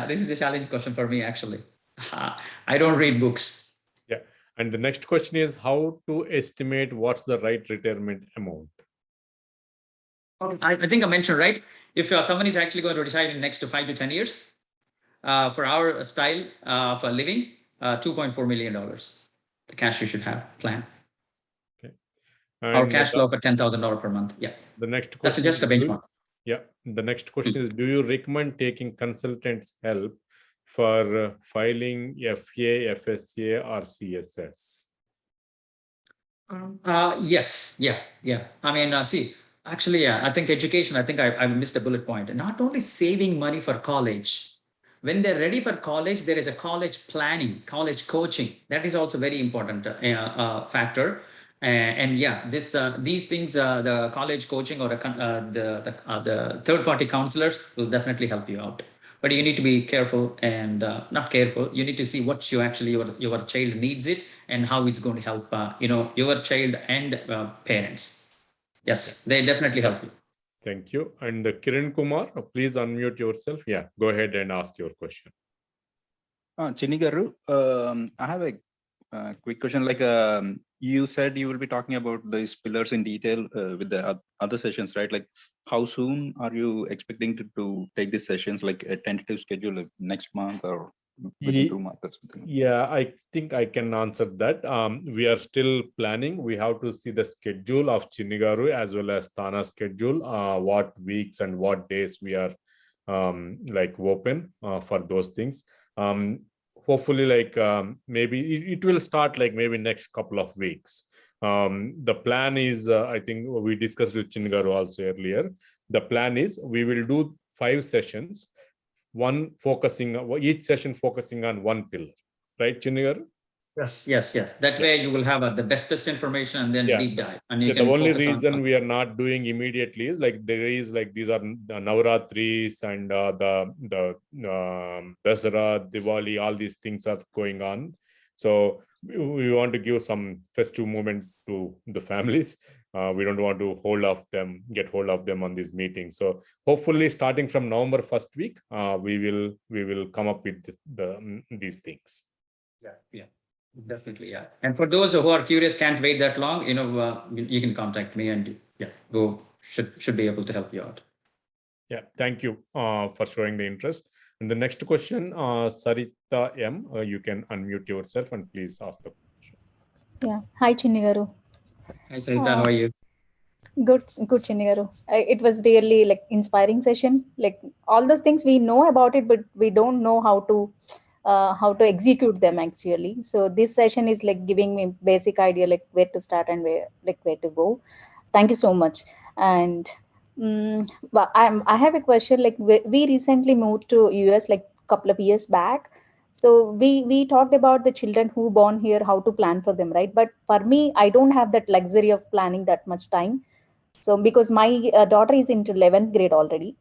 This is a challenge question for me actually. I don't read books. Yeah, and the next question is how to estimate what's the right retirement amount. I think I mentioned, right? If someone is actually going to decide in the next 5 to 10 years, for our style for living, $2.4 million. The cash you should have plan. Okay. Our cash flow for $10,000 per month. Yeah. The next question. That's just a benchmark. The next question is: do you recommend taking consultants' help for filing FA, FSA, or CSS? Yes, yeah. I mean, see, actually, yeah, I think education, I think I missed a bullet point. Not only saving money for college, when they're ready for college, there is a college planning, college coaching. That is also very important factor. And yeah, these things, the college coaching or the third party counselors will definitely help you out. But you need to be careful and not careful. You need to see what you actually your child needs it and how it's going to help your child and parents. Yes, they definitely help you. Thank you. And Kiran Kumar, please unmute yourself. Yeah, go ahead and ask your question. Chinni garu, I have a quick question. Like you said, you will be talking about these pillars in detail with the other sessions, right? Like how soon are you expecting to take these sessions? Like a tentative schedule, like next month or within 2 months or something? Yeah, I think I can answer that. We are still planning. We have to see the schedule of Chinigaru as well as TANA schedule, what weeks and what days we are like open for those things. Hopefully, like maybe it will start like maybe next couple of weeks. The plan is, I think we discussed with Chinigaru also earlier. The plan is we will do 5 sessions, each session focusing on one pillar, right, Chinigar? Yes. That way you will have the bestest information and then deep dive, and you can the only focus reason on. We are not doing immediately is like there is like these are the Navaratris and the Dasara, Diwali, all these things are going on. So we want to give some festive moment to the families. We don't want to get hold of them on this meeting. So hopefully starting from November first week, we will come up with these things. Yeah. Definitely, yeah. And for those who are curious, can't wait that long, you can contact me and should be able to help you out. Yeah, thank you for showing the interest. And the next question, Sarita M, you can unmute yourself and please ask the question. Yeah. Hi, Chinnigaru. Hi, Sarita, how are you? Good, Chinnigaru. It was really like inspiring session. Like all those things we know about it, but we don't know how to execute them actually. So this session is like giving me basic idea like where to start and where to go. Thank you so much. And I have a question. Like we recently moved to US like couple of years back. So we talked about the children who born here, how to plan for them, right? But for me, I don't have that luxury of planning that much time. So because my daughter is into 11th grade already,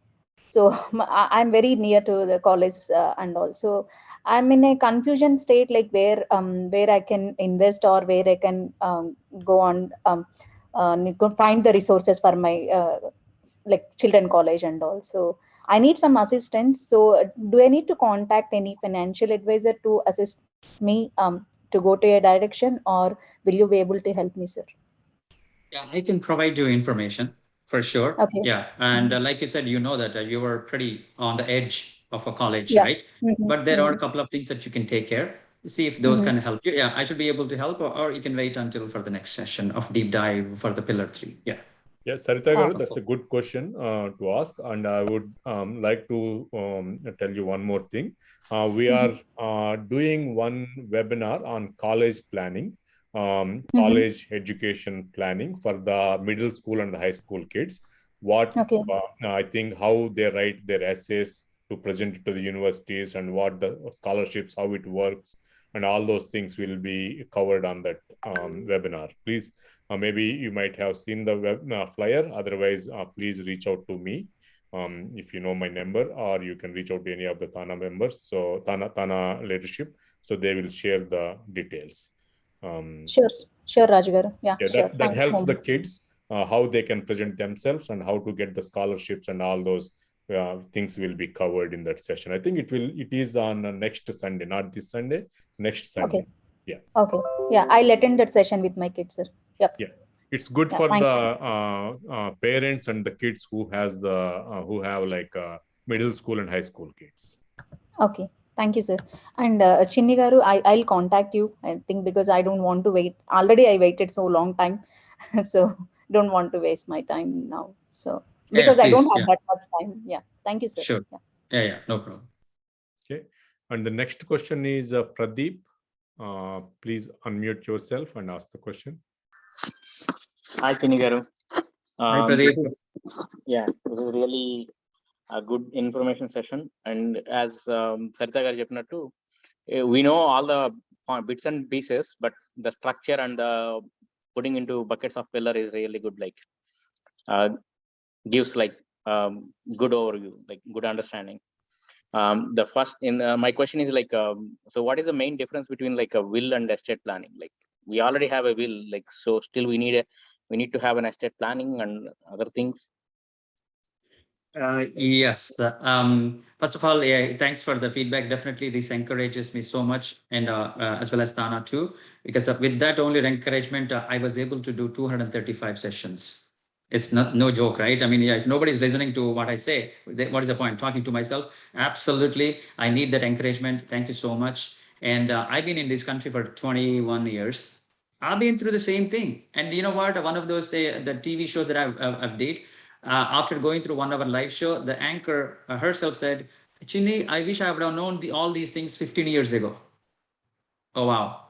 so I'm very near to the college and also I'm in a confusion state, like where I can invest or where I can go on go find the resources for my like children college and all. So I need some assistance. So do I need to contact any financial advisor to assist me to go to a direction, or will you be able to help me, sir? Yeah, I can provide you information for sure. Okay. Yeah, and like you said, that you were pretty on the edge of a college, Yeah. right? Mm-hmm. But there are a couple of things that you can take care. See if those can help you. Yeah, I should be able to help, or you can wait until for the next session of deep dive for the pillar 3. Yeah. Yeah, Sarita Garu, that's a good question to ask, and I would like to tell you one more thing. We are doing one webinar on college planning, college education planning for the middle school and the high school kids. I think how they write their essays to present it to the universities and what the scholarships, how it works, and all those things will be covered on that webinar. Please. Maybe you might have seen the web flyer. Otherwise, please reach out to me if you know my number, or you can reach out to any of the TANA members. So TANA leadership. So they will share the details. Sure, Rajgaru. Yeah, sure. That helps the kids how they can present themselves and how to get the scholarships, and all those things will be covered in that session. I think it is on next Sunday, not this Sunday, next Sunday. Okay. Yeah. Okay. Yeah, I'll attend that session with my kids, sir. Yep. Yeah, it's good for the parents and the kids who have like middle school and high school kids. Okay. Thank you, sir. And Chinni Garu, I'll contact you, I think, because I don't want to wait. Already I waited so long time. So don't want to waste my time now. So because I don't have that much time. Yeah. Thank you, sir. Sure. Yeah. No problem. Okay. And the next question is Pradeep. Please unmute yourself and ask the question. Hi, Chini garu. Hi, Pradeep. This is really a good information session. And as Sarita garu cheppinattu, we know all the bits and pieces, but the structure and the putting into buckets of pillar is really good. Like gives like good overview, like good understanding. The first in my question is like, so what is the main difference between like a will and estate planning? Like we already have a will, like so still we need to have an estate planning and other things. Yes. First of all, yeah, thanks for the feedback. Definitely, this encourages me so much, and as well as TANA too, because with that only encouragement, I was able to do 235 sessions. It's not no joke, right? I mean, yeah, if nobody's listening to what I say, what is the point? Talking to myself? Absolutely, I need that encouragement. Thank you so much. And I've been in this country for 21 years. I've been through the same thing. And you know what? One of those the TV shows that I've did. After going through 1 hour live show, the anchor herself said, Chinni, I wish I would have known all these things 15 years ago. Oh, wow.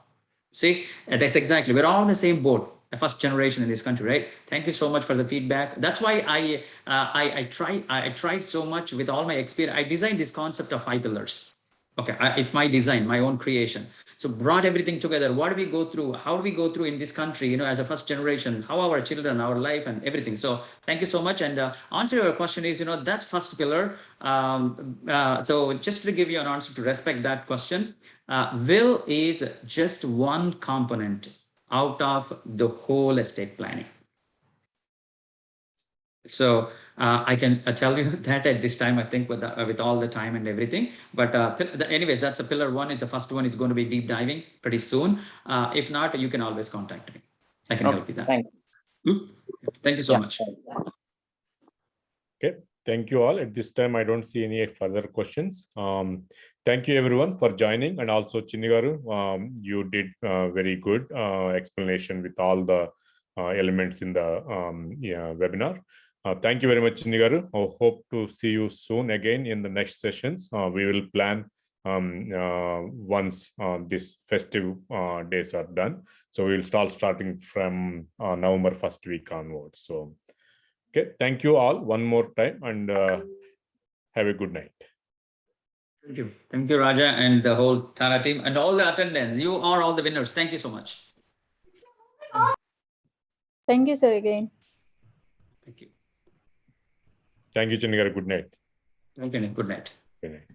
See, that's exactly, we're all in the same boat, the first generation in this country, right? Thank you so much for the feedback. That's why I tried so much with all my experience. I designed this concept of 5 pillars. Okay, it's my design, my own creation. So brought everything together. What do we go through? How do we go through in this country, as a first generation, how our children, our life and everything. So thank you so much. And answer your question is, that's first pillar. So just to give you an answer to respect that question, will is just one component out of the whole estate planning. So I can tell you that at this time, I think with all the time and everything. But anyways, that's a pillar 1. Is the first one is going to be deep diving pretty soon. If not, you can always contact me. I can help you that. Thank you so much. Okay, thank you all. At this time, I don't see any further questions. Thank you everyone for joining, and also Chinnigaru, you did very good explanation with all the elements in the webinar. Thank you very much, Chinnigaru. I hope to see you soon again in the next sessions. We will plan once this festive days are done. So we will starting from November 1st week onwards. So. Okay, thank you all one more time, and have a good night. Thank you. Thank you, Raja, and the whole TANA team and all the attendants. You are all the winners. Thank you so much. Thank you, sir, again. Thank you. Thank you, Chinnigaru. Good night. Okay, good night. Good night.